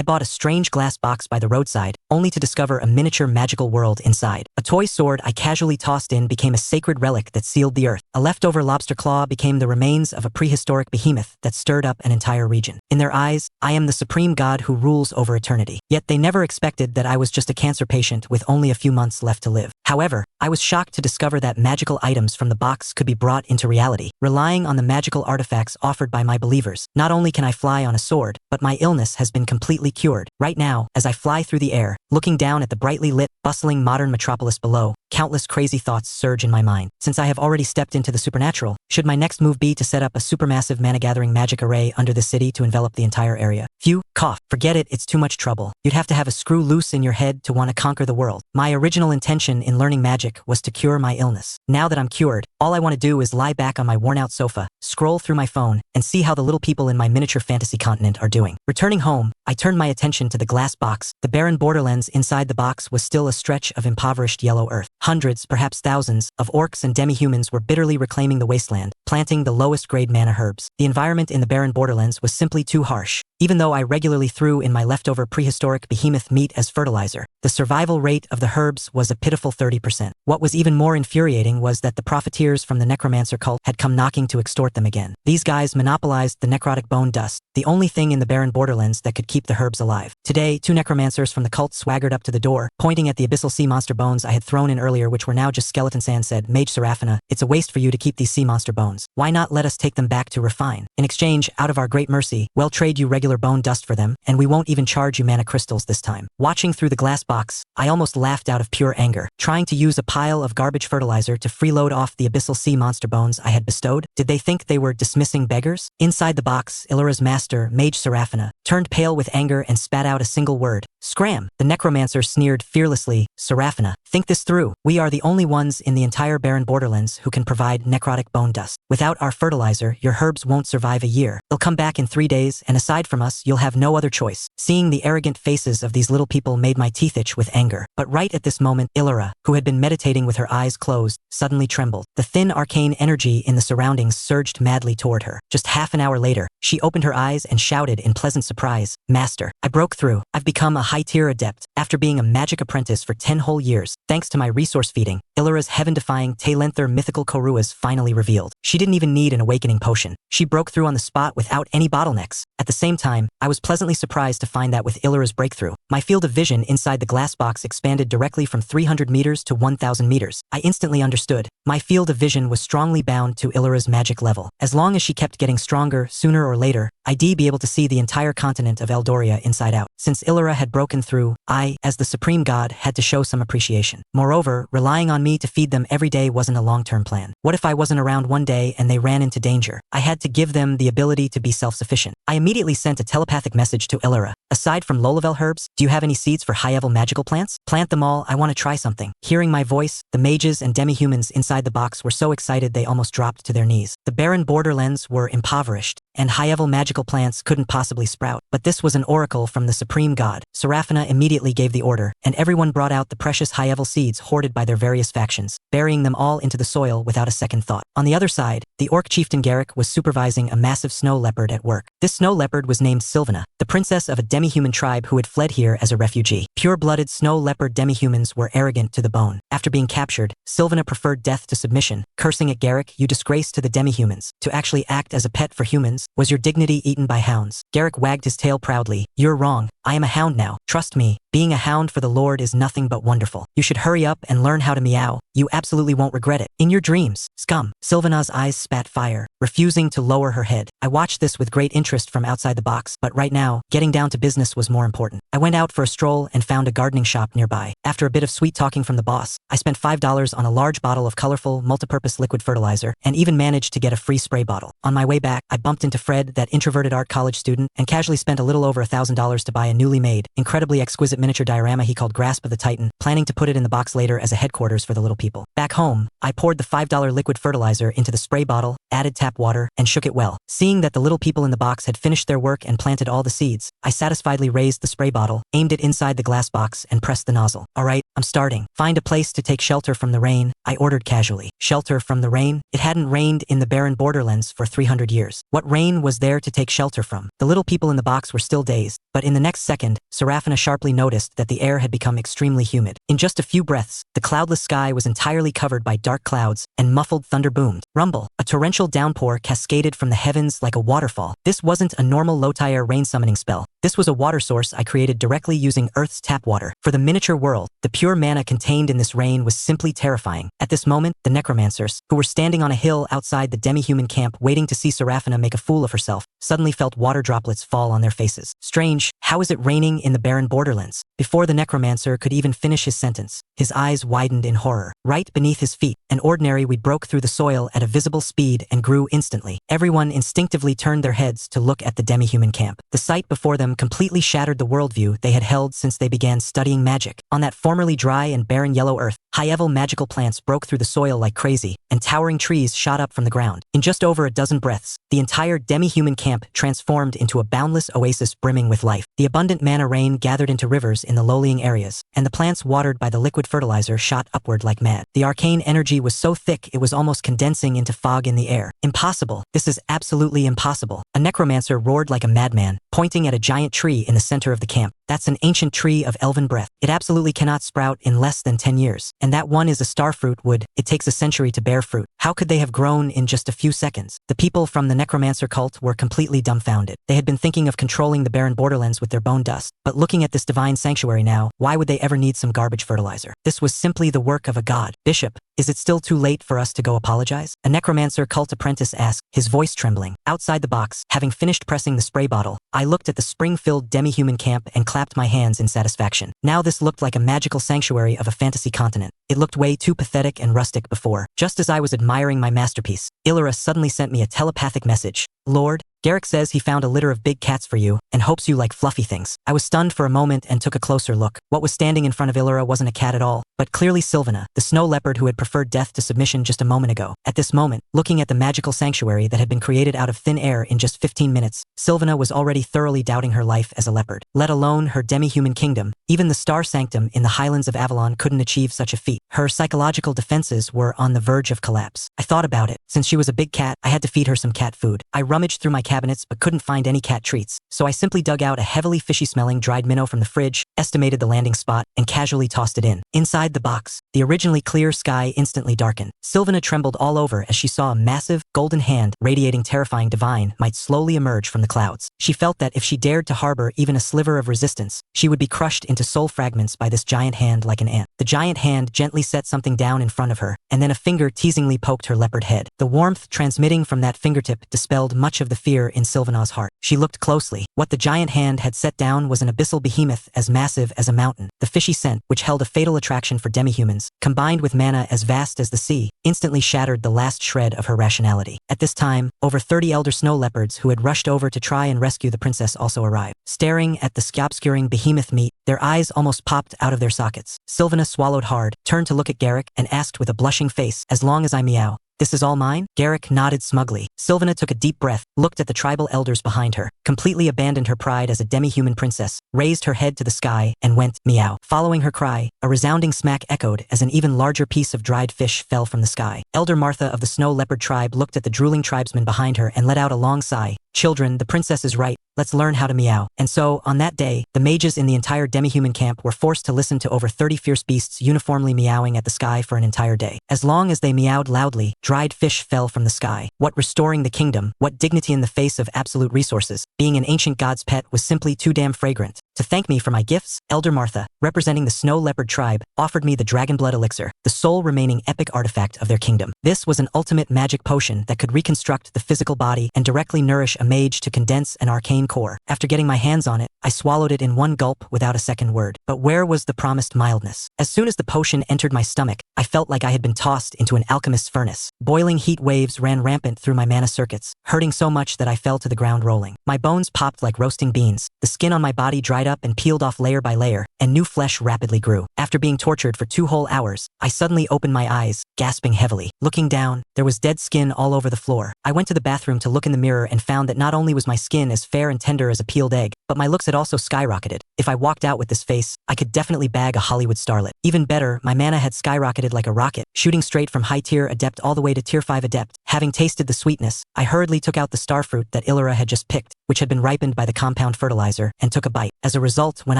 I bought a strange glass box by the roadside, only to discover a miniature magical world inside. A toy sword I casually tossed in became a sacred relic that sealed the earth. A leftover lobster claw became the remains of a prehistoric behemoth that stirred up an entire region. In their eyes, I am the supreme god who rules over eternity. Yet they never expected that I was just a cancer patient with only a few months left to live. However, I was shocked to discover that magical items from the box could be brought into reality. Relying on the magical artifacts offered by my believers, not only can I fly on a sword, but my illness has been completely cured. Right now, as I fly through the air, looking down at the brightly lit, bustling modern metropolis below, countless crazy thoughts surge in my mind. Since I have already stepped into the supernatural, should my next move be to set up a supermassive mana-gathering magic array under the city to envelop the entire area? Phew, cough. Forget it, it's too much trouble. You'd have to have a screw loose in your head to want to conquer the world. My original intention in learning magic was to cure my illness. Now that I'm cured, all I want to do is lie back on my worn-out sofa, scroll through my phone, and see how the little people in my miniature fantasy continent are doing. Returning home, I turned my attention to the glass box. The barren borderlands inside the box was still a stretch of impoverished yellow earth. Hundreds, perhaps thousands, of orcs and demi-humans were bitterly reclaiming the wasteland, planting the lowest-grade mana herbs. The environment in the barren borderlands was simply too harsh. Even though I regularly threw in my leftover prehistoric behemoth meat as fertilizer, the survival rate of the herbs was a pitiful 30%. What was even more infuriating was that the profiteers from the necromancer cult had come knocking to extort them again. These guys monopolized the necrotic bone dust, the only thing in the barren borderlands that could keep the herbs alive. Today, 2 necromancers from the cult swaggered up to the door, pointing at the abyssal sea monster bones I had thrown in earlier, which were now just skeleton sand. Said, "Mage Seraphina, it's a waste for you to keep these sea monster bones. Why not let us take them back to refine? In exchange, out of our great mercy, we'll trade you regular bone dust for them, and we won't even charge you mana crystals this time." Watching through the glass box, I almost laughed out of pure anger. Trying to use a pile of garbage fertilizer to freeload off the abyssal sea monster bones I had bestowed? Did they think they were dismissing beggars? Inside the box, Illyra's master, Mage Seraphina, turned pale with anger and spat out a single word. "Scram!" The necromancer sneered fearlessly. "Seraphina, think this through. We are the only ones in the entire barren borderlands who can provide necrotic bone dust. Without our fertilizer, your herbs won't survive a year. They'll come back in 3 days, and aside from us, you'll have no other choice." Seeing the arrogant faces of these little people made my teeth itch with anger. But right at this moment, Illyra, who had been meditating with her eyes closed, suddenly trembled. The thin arcane energy in the surroundings surged madly toward her. Just half an hour later, she opened her eyes and shouted in pleasant surprise, "Master, I broke through. I've become a high-tier adept. After being a magic apprentice for 10 whole years, thanks to my resource feeding, Illyra's heaven-defying Talenther mythical Koruas finally revealed. She didn't even need an awakening potion. She broke through on the spot without any bottlenecks. At the same time, I was pleasantly surprised to find that with Illyra's breakthrough, my field of vision inside the glass box expanded directly from 300 meters to 1,000 meters. I instantly understood. My field of vision was strongly bound to Illyra's magic level. As long as she kept getting stronger, sooner or later, I'd be able to see the entire continent of Eldoria inside out. Since Illyra had broken through, I, as the supreme god, had to show some appreciation. Moreover, relying on me to feed them every day wasn't a long-term plan. What if I wasn't around one day and they ran into danger? I had to give them the ability to be self-sufficient. I immediately sent a telepathic message to Illyra. "Aside from low-level herbs, do you have any seeds for high-level magical plants? Plant them all, I want to try something." Hearing my voice, the mages and demi-humans inside the box were so excited they almost dropped to their knees. The barren borderlands were impoverished, and high-level magical plants couldn't possibly sprout. But this was an oracle from the supreme god. Seraphina immediately gave the order, and everyone brought out the precious high-level seeds hoarded by their various factions, burying them all into the soil without a second thought. On the other side, the orc chieftain Garrick was supervising a massive snow leopard at work. This snow leopard was named Sylvana, the princess of a demi-human tribe who had fled here as a refugee. Pure-blooded snow leopard demi-humans were arrogant to the bone. After being captured, Sylvana preferred death to submission, cursing at Garrick, "You disgrace to the demi-humans. To actually act as a pet for humans, was your dignity eaten by hounds?" Garrick wagged his tail proudly. "You're wrong. I am a hound now. Trust me, being a hound for the Lord is nothing but wonderful. You should hurry up and learn how to meow. You absolutely won't regret it. In your dreams, scum." Sylvana's eyes spat fire, refusing to lower her head. I watched this with great interest from outside the box, but right now, getting down to business was more important. I went out for a stroll and found a gardening shop nearby. After a bit of sweet talking from the boss, I spent $5 on a large bottle of colorful, multipurpose liquid fertilizer, and even managed to get a free spray bottle. On my way back, I bumped into Fred, that introverted art college student, and casually spent a little over $1,000 to buy a newly made, incredibly exquisite miniature diorama he called Grasp of the Titan, planning to put it in the box later as a headquarters for the little people. Back home, I poured the $5 liquid fertilizer into the spray bottle, added tap water, and shook it well. Seeing that the little people in the box had finished their work and planted all the seeds, I satisfiedly raised the spray bottle, aimed it inside the glass box, and pressed the nozzle. "Alright, I'm starting. Find a place to take shelter from the rain," I ordered casually. Shelter from the rain? It hadn't rained in the barren borderlands for 300 years. What rain was there to take shelter from? The little people in the box were still dazed, but in the next next second, Seraphina sharply noticed that the air had become extremely humid. In just a few breaths, the cloudless sky was entirely covered by dark clouds, and muffled thunder boomed. Rumble. A torrential downpour cascaded from the heavens like a waterfall. This wasn't a normal low-tier rain summoning spell. This was a water source I created directly using Earth's tap water. For the miniature world, the pure mana contained in this rain was simply terrifying. At this moment, the necromancers, who were standing on a hill outside the demi-human camp waiting to see Seraphina make a fool of herself, suddenly felt water droplets fall on their faces. Strange, how is it raining in the barren Borderlands? Before the necromancer could even finish his sentence, his eyes widened in horror. Right beneath his feet, an ordinary weed broke through the soil at a visible speed and grew instantly. Everyone instinctively turned their heads to look at the demi-human camp. The sight before them completely shattered the worldview they had held since they began studying magic. On that formerly dry and barren yellow earth, high-level magical plants broke through the soil like crazy, and towering trees shot up from the ground. In just over a dozen breaths, the entire demi-human camp transformed into a boundless oasis brimming with life. The abundant mana rain gathered into rivers in the low-lying areas, and the plants watered by the liquid fertilizer shot upward like mad. The arcane energy was so thick it was almost condensing into fog in the air. Impossible. This is absolutely impossible. A necromancer roared like a madman, pointing at a giant tree in the center of the camp. That's an ancient tree of elven breath. It absolutely cannot sprout in less than 10 years. And that one is a starfruit wood. It takes a century to bear fruit. How could they have grown in just a few seconds? The people from the necromancer cult were completely dumbfounded. They had been thinking of controlling the barren Borderlands with their bone dust. But looking at this divine sanctuary now, why would they ever need some garbage fertilizer? This was simply the work of a god. Bishop, is it still too late for us to go apologize? A necromancer cult apprentice asked, his voice trembling. Outside the box, having finished pressing the spray bottle, I looked at the spring-filled demi-human camp and clapped my hands in satisfaction. Now this looked like a magical sanctuary of a fantasy continent. It looked way too pathetic and rustic before. Just as I was admiring my masterpiece, Illyra suddenly sent me a telepathic message. Lord, Garrick says he found a litter of big cats for you, and hopes you like fluffy things. I was stunned for a moment and took a closer look. What was standing in front of Illyra wasn't a cat at all, but clearly Sylvana, the snow leopard who had preferred death to submission just a moment ago. At this moment, looking at the magical sanctuary that had been created out of thin air in just 15 minutes, Sylvana was already thoroughly doubting her life as a leopard. Let alone her demi-human kingdom, even the star sanctum in the highlands of Avalon couldn't achieve such a feat. Her psychological defenses were on the verge of collapse. I thought about it. Since she was a big cat, I had to feed her some cat food. I rummaged through my cabinets but couldn't find any cat treats, so I simply dug out a heavily fishy-smelling dried minnow from the fridge, estimated the landing spot, and casually tossed it in. Inside the box, the originally clear sky instantly darkened. Sylvana trembled all over as she saw a massive, golden hand, radiating terrifying divine, might slowly emerge from the clouds. She felt that if she dared to harbor even a sliver of resistance, she would be crushed into soul fragments by this giant hand like an ant. The giant hand gently set something down in front of her, and then a finger teasingly poked her leopard head. The warmth transmitting from that fingertip dispelled much of the fear in Sylvana's heart. She looked closely. What the giant hand had set down was an abyssal behemoth as massive as a mountain. The fishy scent, which held a fatal attraction for demihumans, combined with mana as vast as the sea, instantly shattered the last shred of her rationality. At this time, over 30 elder snow leopards who had rushed over to try and rescue the princess also arrived. Staring at the sky-obscuring behemoth meat, their eyes almost popped out of their sockets. Sylvana swallowed hard, turned to look at Garrick, and asked with a blushing face, "As long as I meow, this is all mine?" Garrick nodded smugly. Sylvana took a deep breath, looked at the tribal elders behind her, completely abandoned her pride as a demi-human princess, raised her head to the sky, and went, meow. Following her cry, a resounding smack echoed as an even larger piece of dried fish fell from the sky. Elder Martha of the Snow Leopard tribe looked at the drooling tribesmen behind her and let out a long sigh. "Children, the princess is right. Let's learn how to meow." And so, on that day, the mages in the entire demi-human camp were forced to listen to over 30 fierce beasts uniformly meowing at the sky for an entire day. As long as they meowed loudly, dried fish fell from the sky. What restoring the kingdom, what dignity in the face of absolute resources. Being an ancient god's pet was simply too damn fragrant. To thank me for my gifts, Elder Martha, representing the Snow Leopard tribe, offered me the Dragonblood Elixir, the sole remaining epic artifact of their kingdom. This was an ultimate magic potion that could reconstruct the physical body and directly nourish a mage to condense an arcane core. After getting my hands on it, I swallowed it in one gulp without a second word. But where was the promised mildness? As soon as the potion entered my stomach, I felt like I had been tossed into an alchemist's furnace. Boiling heat waves ran rampant through my mana circuits, hurting so much that I fell to the ground rolling. My bones popped like roasting beans, the skin on my body dried up and peeled off layer by layer, and new flesh rapidly grew. After being tortured for 2 whole hours, I suddenly opened my eyes, gasping heavily. Looking down, there was dead skin all over the floor. I went to the bathroom to look in the mirror and found that not only was my skin as fair and tender as a peeled egg, but my looks had also skyrocketed. If I walked out with this face, I could definitely bag a Hollywood starlet. Even better, my mana had skyrocketed like a rocket, shooting straight from high-tier adept all the way to tier 5 adept. Having tasted the sweetness, I hurriedly took out the starfruit that Illyra had just picked, which had been ripened by the compound fertilizer, and took a bite. As a result, when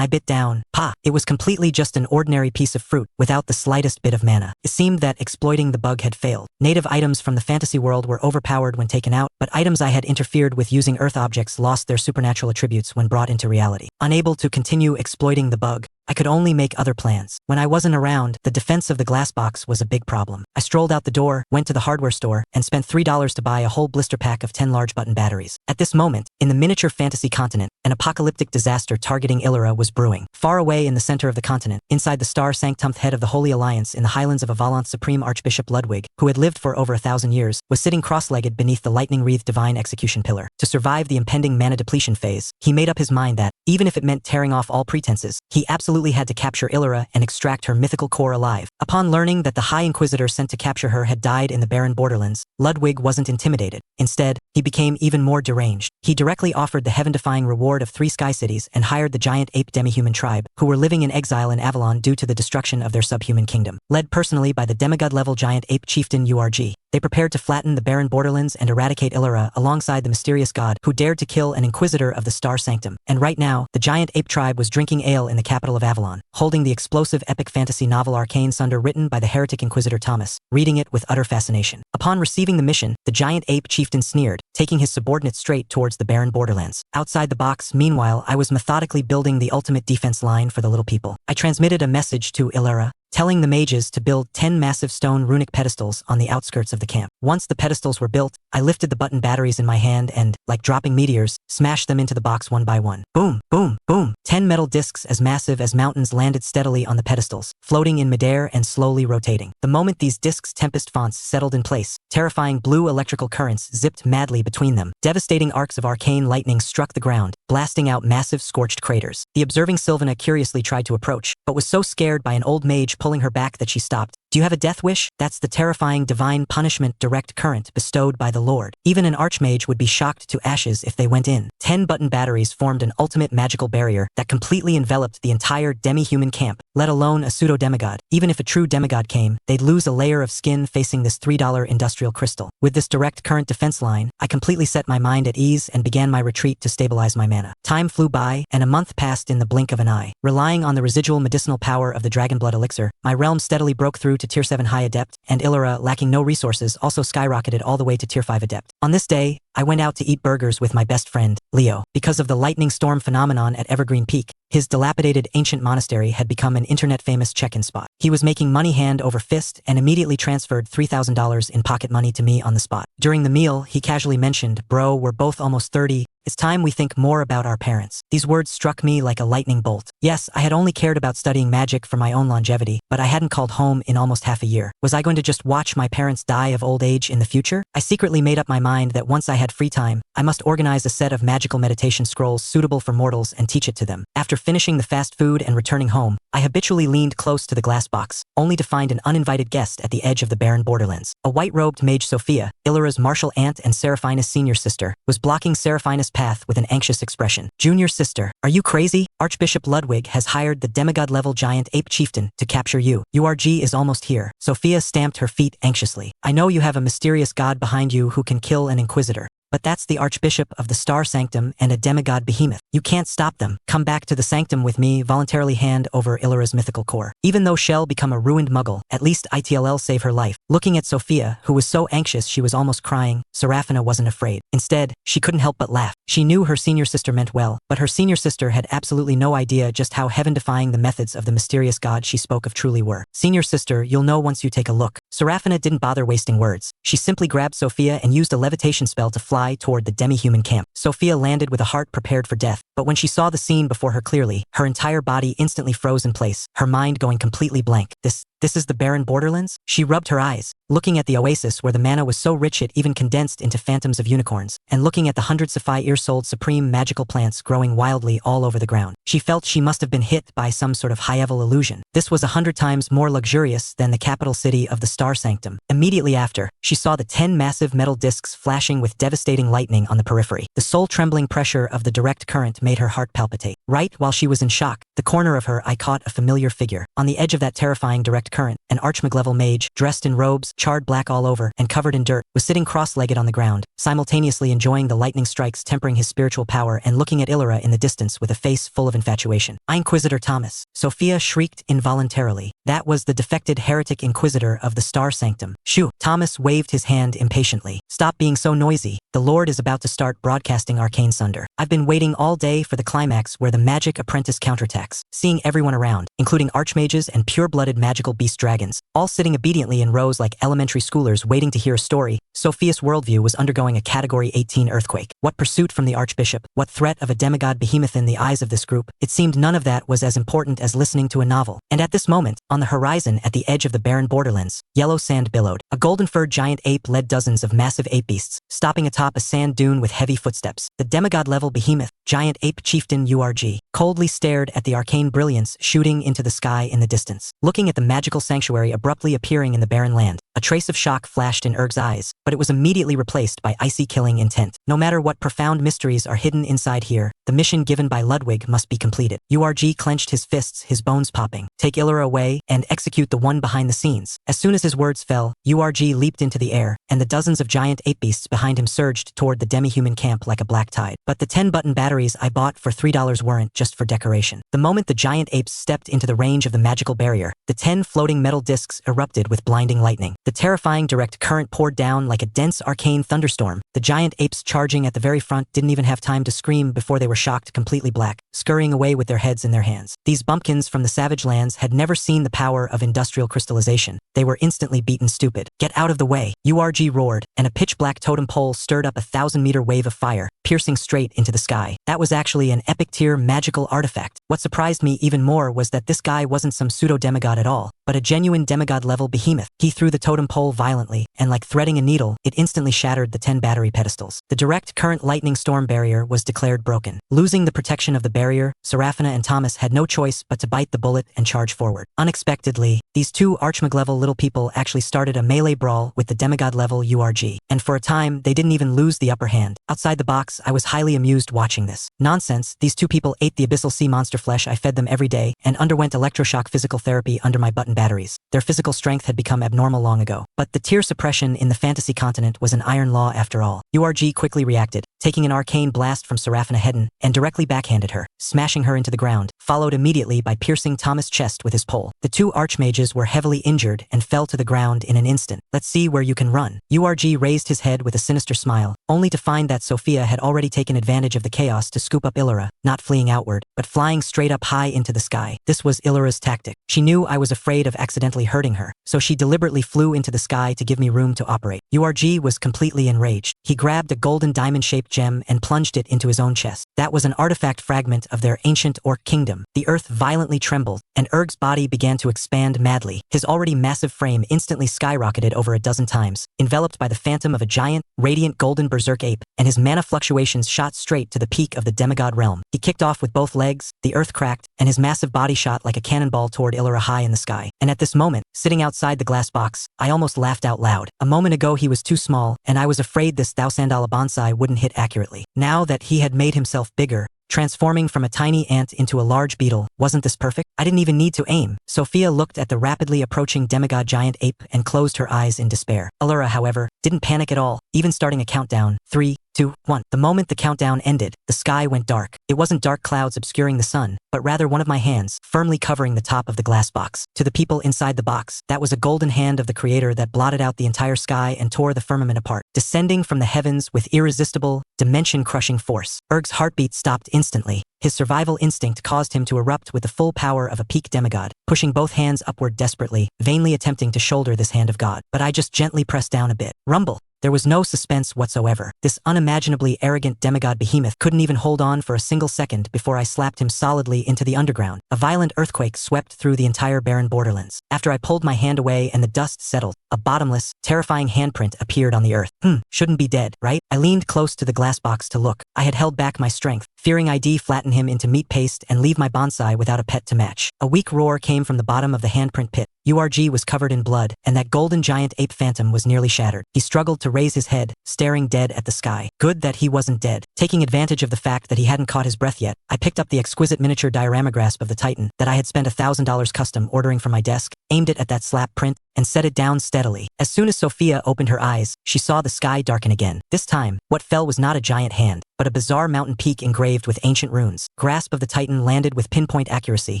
I bit down, it was completely just an ordinary piece of fruit, without the slightest bit of mana. It seemed that exploiting the bug had failed. Native items from the fantasy world were overpowered when taken out, but items I had interfered with using earth objects lost their supernatural attributes when brought into reality. Unable to continue exploiting the bug, I could only make other plans. When I wasn't around, the defense of the glass box was a big problem. I strolled out the door, went to the hardware store, and spent $3 to buy a whole blister pack of 10 large button batteries. At this moment, in the miniature fantasy continent, an apocalyptic disaster targeting Illyra was brewing. Far away in the center of the continent, inside the star sanctum head of the Holy Alliance in the highlands of Avalon's supreme Archbishop Ludwig, who had lived for over 1,000 years, was sitting cross-legged beneath the lightning-wreathed divine execution pillar. To survive the impending mana depletion phase, he made up his mind that, even if it meant tearing off all pretenses, he absolutely had to capture Illyra and extract her mythical core alive. Upon learning that the High Inquisitor sent to capture her had died in the barren Borderlands, Ludwig wasn't intimidated. Instead, he became even more deranged. He directly offered the heaven-defying reward of 3 sky cities and hired the giant ape demi-human tribe, who were living in exile in Avalon due to the destruction of their subhuman kingdom. Led personally by the demigod-level giant ape chieftain URG, they prepared to flatten the barren Borderlands and eradicate Illyra alongside the mysterious god who dared to kill an Inquisitor of the Star Sanctum. And right now, the giant ape tribe was drinking ale in the capital of Avalon, holding the explosive epic fantasy novel Arcane Sunder written by the heretic Inquisitor Thomas, reading it with utter fascination. Upon receiving the mission, the giant ape chieftain sneered, taking his subordinate straight towards the barren Borderlands. Outside the box, meanwhile, I was methodically building the ultimate defense line for the little people. I transmitted a message to Illyra, telling the mages to build 10 massive stone runic pedestals on the outskirts of the camp. Once the pedestals were built, I lifted the button batteries in my hand and, like dropping meteors, smashed them into the box one by one. Boom, boom, boom. 10 metal discs as massive as mountains landed steadily on the pedestals, floating in midair and slowly rotating. The moment these discs' tempest fonts settled in place, terrifying blue electrical currents zipped madly between them. Devastating arcs of arcane lightning struck the ground, blasting out massive scorched craters. The observing Sylvana curiously tried to approach, but was so scared by an old mage pulling her back that she stopped. Do you have a death wish? That's the terrifying divine punishment direct current bestowed by the Lord. Even an archmage would be shocked to ashes if they went in. 10 button batteries formed an ultimate magical barrier that completely enveloped the entire demi-human camp, let alone a pseudo-demigod. Even if a true demigod came, they'd lose a layer of skin facing this $3 industrial crystal. With this direct current defense line, I completely set my mind at ease and began my retreat to stabilize my mana. Time flew by, and a month passed in the blink of an eye. Relying on the residual medicinal power of the Dragonblood Elixir, my realm steadily broke through to tier 7 high adept, and Illyra, lacking no resources, also skyrocketed all the way to tier 5 adept. On this day, I went out to eat burgers with my best friend, Leo. Because of the lightning storm phenomenon at Evergreen Peak, his dilapidated ancient monastery had become an internet-famous check-in spot. He was making money hand over fist and immediately transferred $3,000 in pocket money to me on the spot. During the meal, he casually mentioned, "Bro, we're both almost 30. It's time we think more about our parents." These words struck me like a lightning bolt. Yes, I had only cared about studying magic for my own longevity, but I hadn't called home in almost half a year. Was I going to just watch my parents die of old age in the future? I secretly made up my mind that once I had free time, I must organize a set of magical meditation scrolls suitable for mortals and teach it to them. After finishing the fast food and returning home, I habitually leaned close to the glass box, only to find an uninvited guest at the edge of the barren Borderlands. A white-robed mage Sophia, Illyra's martial aunt and Seraphina's senior sister, was blocking Seraphina's path with an anxious expression. "Junior sister, are you crazy? Archbishop Ludwig has hired the demigod-level giant ape chieftain to capture you. URG is almost here." Sophia stamped her feet anxiously. "I know you have a mysterious god behind you who can kill an Inquisitor, but that's the Archbishop of the Star Sanctum and a demigod behemoth. You can't stop them. Come back to the sanctum with me, voluntarily hand over Illyra's mythical core." Even though Shell become a ruined muggle, at least ITLL save her life. Looking at Sophia, who was so anxious she was almost crying, Seraphina wasn't afraid. Instead, she couldn't help but laugh. She knew her senior sister meant well, but her senior sister had absolutely no idea just how heaven-defying the methods of the mysterious god she spoke of truly were. "Senior sister, you'll know once you take a look." Seraphina didn't bother wasting words. She simply grabbed Sophia and used a levitation spell to fly toward the demi-human camp. Sophia landed with a heart prepared for death, but when she saw the scene before her clearly, her entire body instantly froze in place, her mind going completely blank. This is the barren Borderlands? She rubbed her eyes, looking at the oasis where the mana was so rich it even condensed into phantoms of unicorns, and looking at the hundreds of ear-sold supreme magical plants growing wildly all over the ground. She felt she must have been hit by some sort of high-level illusion. This was 100 times more luxurious than the capital city of the Star Sanctum. Immediately after, she saw the 10 massive metal discs flashing with devastating lightning on the periphery. The soul-trembling pressure of the direct current made her heart palpitate. Right while she was in shock, the corner of her eye caught a familiar figure. On the edge of that terrifying direct current, an archmaglevel mage, dressed in robes, charred black all over, and covered in dirt, was sitting cross-legged on the ground, simultaneously enjoying the lightning strikes tempering his spiritual power and looking at Illyra in the distance with a face full of infatuation. Inquisitor Thomas. Sophia shrieked involuntarily. That was the defected heretic Inquisitor of the Star Sanctum. Shoo! Thomas waved his hand impatiently. Stop being so noisy. The Lord is about to start broadcasting arcane sunder. I've been waiting all day for the climax where the magic apprentice counterattacks, seeing everyone around, including archmages and pure-blooded magical beast dragons, all sitting obediently in rows like elementary schoolers waiting to hear a story. Sophia's worldview was undergoing a Category 18 earthquake. What pursuit from the Archbishop? What threat of a demigod behemoth in the eyes of this group? It seemed none of that was as important as listening to a novel. And at this moment, on the horizon at the edge of the barren Borderlands, yellow sand billowed. A golden-furred giant ape led dozens of massive ape beasts, stopping atop a sand dune with heavy footsteps. The demigod-level behemoth, giant ape chieftain URG, coldly stared at the arcane brilliance shooting into the sky in the distance. Looking at the magical sanctuary abruptly appearing in the barren land, a trace of shock flashed in Urg's eyes, but it was immediately replaced by icy killing intent. No matter what profound mysteries are hidden inside here, the mission given by Ludwig must be completed. URG clenched his fists, his bones popping. Take Illyra away and execute the one behind the scenes. As soon as his words fell, URG leaped into the air, and the dozens of giant ape beasts behind him surged toward the demi-human camp like a black tide. But the 10-button batteries I bought for $3 weren't just for decoration. The moment the giant apes stepped into the range of the magical barrier, the 10 floating metal discs erupted with blinding lightning. The terrifying direct current poured down like a dense arcane thunderstorm. The giant apes charging at the very front didn't even have time to scream before they were shocked completely black, scurrying away with their heads in their hands. These bumpkins from the savage lands had never seen the power of industrial crystallization. They were instantly beaten stupid. Get out of the way! URG roared, and a pitch-black totem pole stirred up a 1,000-meter wave of fire, piercing straight into the sky. That was actually an epic-tier magical artifact. What surprised me even more was that this guy wasn't some pseudo-demigod at all, but a genuine demigod-level behemoth. He threw the totem pole violently, and like threading a needle, it instantly shattered the 10 battery pedestals. The direct current lightning storm barrier was declared broken. Losing the protection of the barrier, Seraphina and Thomas had no choice but to bite the bullet and charge forward. Unexpectedly, these two archmag-level little people actually started a melee brawl with the demigod-level URG, and for a time, they didn't even lose the upper hand. Outside the box, I was highly amused watching this. Nonsense, these two people ate the abyssal sea monster flesh I fed them every day and underwent electroshock physical therapy under my button batteries. Their physical strength had become abnormal long ago. But the tier suppression in the fantasy continent was an iron law after all. URG quickly reacted, taking an arcane blast from Seraphina Hedden and directly backhanded her, smashing her into the ground, followed immediately by piercing Thomas' chest with his pole. The two archmages were heavily injured and fell to the ground in an instant. Let's see where you can run. URG raised his head with a sinister smile, only to find that Sophia had already taken advantage of the chaos to scoop up Illyra, not fleeing outward, but flying straight up high into the sky. This was Illyra's tactic. She knew I was afraid of accidentally hurting her, so she deliberately flew into the sky to give me room to operate. URG was completely enraged. He grabbed a golden diamond-shaped gem and plunged it into his own chest. That was an artifact fragment of their ancient orc kingdom. The earth violently trembled, and Urg's body began to expand madly. His already massive frame instantly skyrocketed over a dozen times, enveloped by the phantom of a giant, radiant golden berserk ape, and his mana fluctuations shot straight to the peak of the demigod realm. He kicked off with both legs, the earth cracked, and his massive body shot like a cannonball toward Illyra high in the sky. And at this moment, sitting outside the glass box, I almost laughed out loud. A moment ago he was too small, and I was afraid this Thousandala bonsai wouldn't hit accurately. Now that he had made himself bigger, transforming from a tiny ant into a large beetle, wasn't this perfect? I didn't even need to aim. Sophia looked at the rapidly approaching demigod giant ape and closed her eyes in despair. Illyra, however, didn't panic at all, even starting a countdown. 3, 2, 1. The moment the countdown ended, the sky went dark. It wasn't dark clouds obscuring the sun, but rather one of my hands, firmly covering the top of the glass box. To the people inside the box, that was a golden hand of the creator that blotted out the entire sky and tore the firmament apart, descending from the heavens with irresistible, dimension-crushing force. Urg's heartbeat stopped instantly. His survival instinct caused him to erupt with the full power of a peak demigod, pushing both hands upward desperately, vainly attempting to shoulder this hand of God. But I just gently pressed down a bit. Rumble! There was no suspense whatsoever. This unimaginably arrogant demigod behemoth couldn't even hold on for a single second before I slapped him solidly into the underground. A violent earthquake swept through the entire barren borderlands. After I pulled my hand away and the dust settled, a bottomless, terrifying handprint appeared on the earth. Shouldn't be dead, right? I leaned close to the glass box to look. I had held back my strength, fearing I'd flatten him into meat paste and leave my bonsai without a pet to match. A weak roar came from the bottom of the handprint pit. URG was covered in blood, and that golden giant ape phantom was nearly shattered. He struggled to raise his head, staring dead at the sky. Good that he wasn't dead. Taking advantage of the fact that he hadn't caught his breath yet, I picked up the exquisite miniature diorama grasp of the Titan that I had spent $1,000 custom ordering from my desk, aimed it at that slap print, and set it down steadily. As soon as Sophia opened her eyes, she saw the sky darken again. This time, what fell was not a giant hand, but a bizarre mountain peak engraved with ancient runes. Grasp of the Titan landed with pinpoint accuracy,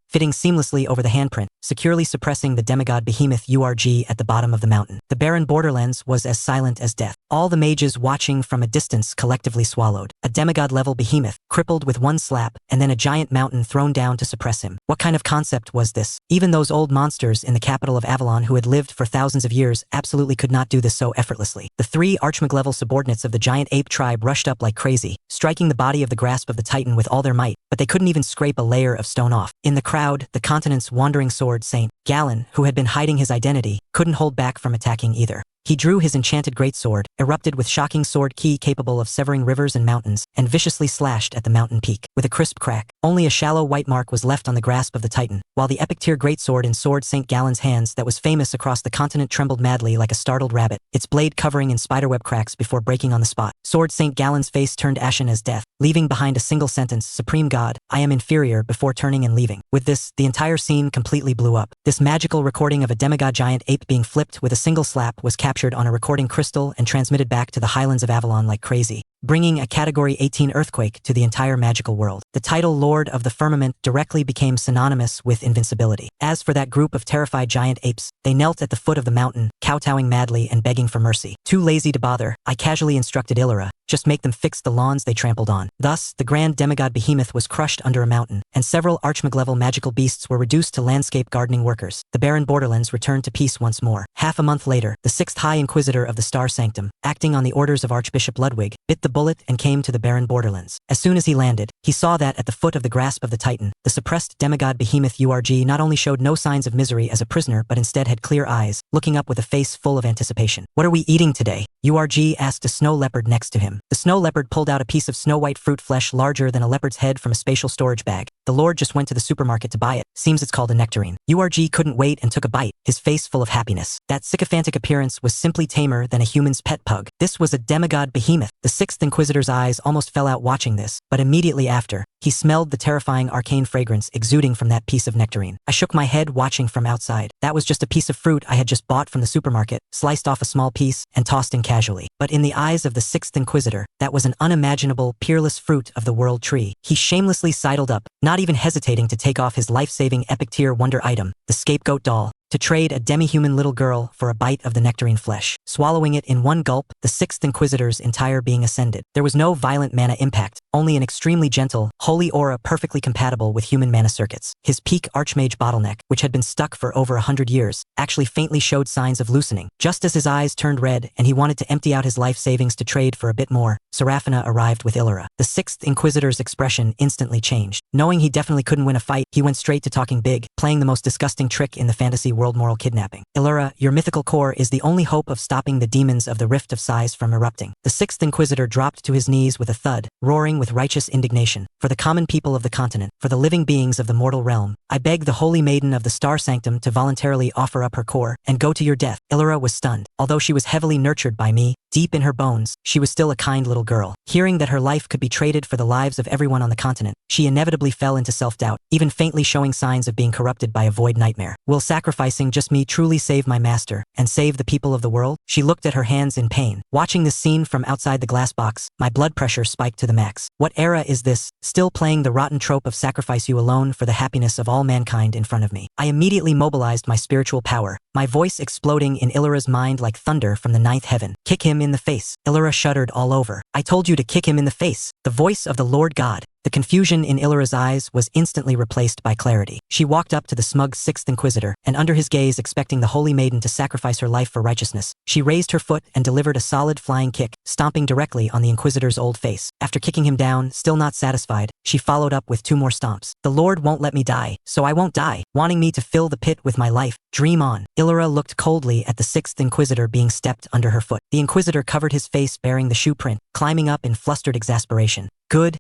fitting seamlessly over the handprint, securely suppressing the demigod behemoth URG at the bottom of the mountain. The barren borderlands was as silent as death. All the mages watching from a distance collectively swallowed. A demigod-level behemoth, crippled with one slap, and then a giant mountain thrown down to suppress him. What kind of concept was this? Even those old monsters in the capital of Avalon who had lived for thousands of years absolutely could not do this so effortlessly. The three archmag-level subordinates of the giant ape tribe rushed up like crazy, striking the body of the grasp of the Titan with all their might, but they couldn't even scrape a layer of stone off. In the crowd, the continent's wandering sword Saint Galen, who had been hiding his identity, couldn't hold back from attacking either. He drew his enchanted greatsword, erupted with shocking sword ki capable of severing rivers and mountains, and viciously slashed at the mountain peak. With a crisp crack, only a shallow white mark was left on the grasp of the Titan, while the epic tier greatsword in Sword St. Galen's hands that was famous across the continent trembled madly like a startled rabbit, its blade covering in spiderweb cracks before breaking on the spot. Sword St. Galen's face turned ashen as death, leaving behind a single sentence, "Supreme God, I am inferior," before turning and leaving. With this, the entire scene completely blew up. This magical recording of a demigod giant ape being flipped with a single slap was captured on a recording crystal and transmitted back to the highlands of Avalon like crazy, bringing a Category 18 earthquake to the entire magical world. The title Lord of the Firmament directly became synonymous with invincibility. As for that group of terrified giant apes, they knelt at the foot of the mountain, kowtowing madly and begging for mercy. Too lazy to bother, I casually instructed Illyra, just make them fix the lawns they trampled on. Thus, the grand demigod behemoth was crushed under a mountain, and several archmag-level magical beasts were reduced to landscape gardening workers. The barren borderlands returned to peace once more. Half a month later, the 6th High Inquisitor of the Star Sanctum, acting on the orders of Archbishop Ludwig, bit the bullet and came to the barren borderlands. As soon as he landed, he saw that at the foot of the grasp of the Titan, the suppressed demigod behemoth URG not only showed no signs of misery as a prisoner but instead had clear eyes, looking up with a face full of anticipation. "What are we eating today?" URG asked a snow leopard next to him. The snow leopard pulled out a piece of snow-white fruit flesh larger than a leopard's head from a spatial storage bag. The Lord just went to the supermarket to buy it. Seems it's called a nectarine. URG couldn't wait and took a bite, his face full of happiness. That sycophantic appearance was simply tamer than a human's pet pug. This was a demigod behemoth. The 6th Inquisitor's eyes almost fell out watching this, but immediately after, he smelled the terrifying arcane fragrance exuding from that piece of nectarine. I shook my head watching from outside. That was just a piece of fruit I had just bought from the supermarket, sliced off a small piece, and tossed in casually. But in the eyes of the 6th Inquisitor, that was an unimaginable, peerless fruit of the world tree. He shamelessly sidled up, not even hesitating to take off his life-saving epic tier wonder item, the scapegoat doll, to trade a demi-human little girl for a bite of the nectarine flesh. Swallowing it in one gulp, the 6th Inquisitor's entire being ascended. There was no violent mana impact, only an extremely gentle, holy aura perfectly compatible with human mana circuits. His peak Archmage bottleneck, which had been stuck for over 100 years, actually faintly showed signs of loosening. Just as his eyes turned red and he wanted to empty out his life savings to trade for a bit more, Seraphina arrived with Illyra. The 6th Inquisitor's expression instantly changed. Knowing he definitely couldn't win a fight, he went straight to talking big, playing the most disgusting trick in the fantasy world, moral kidnapping. "Illyra, your mythical core is the only hope of stopping the demons of the Rift of Sighs from erupting." The 6th Inquisitor dropped to his knees with a thud, roaring with righteous indignation. "For the common people of the continent, for the living beings of the mortal realm, I beg the Holy Maiden of the Star Sanctum to voluntarily offer up her core and go to your death." Illyra was stunned. Although she was heavily nurtured by me, deep in her bones, she was still a kind little girl. Hearing that her life could be traded for the lives of everyone on the continent, she inevitably fell into self-doubt, even faintly showing signs of being corrupted by a void nightmare. "Will sacrificing just me truly save my master and save the people of the world?" She looked at her hands in pain. Watching this scene from outside the glass box, my blood pressure spiked to the max. What era is this, still playing the rotten trope of sacrifice you alone for the happiness of all mankind in front of me? I immediately mobilized my spiritual power, my voice exploding in Illyra's mind like thunder from the 9th heaven. "Kick him in the face." Illyra shuddered all over. "I told you to kick him in the face." The voice of the Lord God, The confusion in Illyra's eyes was instantly replaced by clarity. She walked up to the smug 6th Inquisitor, and under his gaze expecting the Holy Maiden to sacrifice her life for righteousness, she raised her foot and delivered a solid flying kick, stomping directly on the Inquisitor's old face. After kicking him down, still not satisfied, she followed up with 2 more stomps. The Lord won't let me die, so I won't die, wanting me to fill the pit with my life. Dream on. Illyra looked coldly at the 6th Inquisitor being stepped under her foot. The Inquisitor covered his face bearing the shoe print, climbing up in flustered exasperation. Good.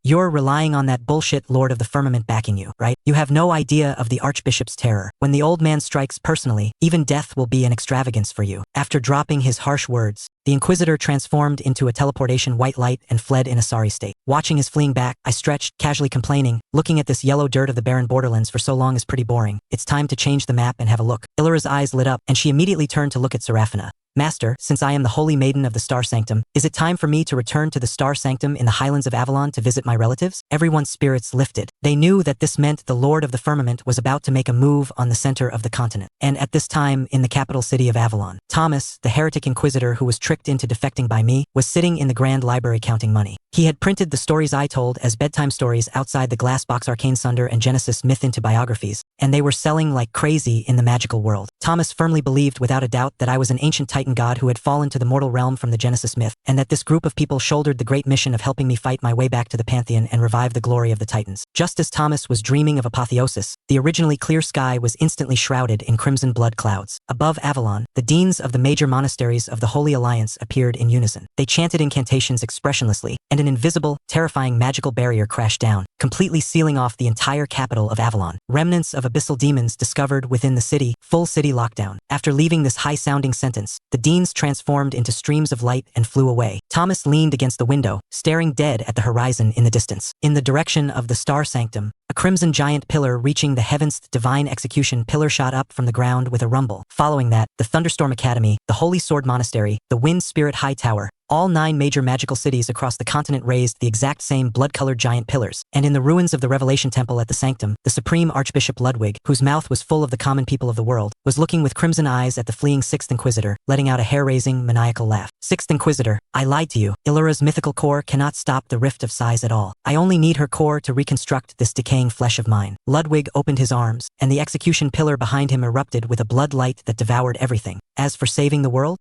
You're relying on that bullshit Lord of the Firmament backing you, right? You have no idea of the Archbishop's terror. When the old man strikes personally, even death will be an extravagance for you. After dropping his harsh words, the Inquisitor transformed into a teleportation white light and fled in a sorry state. Watching his fleeing back, I stretched, casually complaining, looking at this yellow dirt of the barren Borderlands for so long is pretty boring. It's time to change the map and have a look. Illyra's eyes lit up, and she immediately turned to look at Seraphina. Master, since I am the Holy Maiden of the Star Sanctum, is it time for me to return to the Star Sanctum in the Highlands of Avalon to visit my relatives? Everyone's spirits lifted. They knew that this meant the Lord of the Firmament was about to make a move on the center of the continent. And at this time, in the capital city of Avalon, Thomas, the heretic Inquisitor who was tricked into defecting by me, was sitting in the Grand Library counting money. He had printed the stories I told as bedtime stories outside the glass box Arcane Sunder and Genesis myth into biographies, and they were selling like crazy in the magical world. Thomas firmly believed without a doubt that I was an ancient Titan god who had fallen to the mortal realm from the Genesis myth, and that this group of people shouldered the great mission of helping me fight my way back to the Pantheon and revive the glory of the Titans. Just as Thomas was dreaming of apotheosis, the originally clear sky was instantly shrouded in crimson blood clouds. Above Avalon, the deans of the major monasteries of the Holy Alliance appeared in unison. They chanted incantations expressionlessly, and an invisible, terrifying magical barrier crashed down, completely sealing off the entire capital of Avalon. Remnants of abyssal demons discovered within the city, full city lockdown. After leaving this high-sounding sentence, the deans transformed into streams of light and flew away. Thomas leaned against the window, staring dead at the horizon in the distance. In the direction of the Star Sanctum, a crimson giant pillar reaching the heaven's divine execution pillar shot up from the ground with a rumble. Following that, the Thunderstorm Academy, the Holy Sword Monastery, the Wind Spirit High Tower, all 9 major magical cities across the continent raised the exact same blood-colored giant pillars, and in the ruins of the Revelation Temple at the Sanctum, the Supreme Archbishop Ludwig, whose mouth was full of the common people of the world, was looking with crimson eyes at the fleeing 6th Inquisitor, letting out a hair-raising, maniacal laugh. 6th Inquisitor, I lied to you. Illyra's mythical core cannot stop the rift of size at all. I only need her core to reconstruct this decaying flesh of mine. Ludwig opened his arms, and the execution pillar behind him erupted with a blood light that devoured everything. As for saving the world,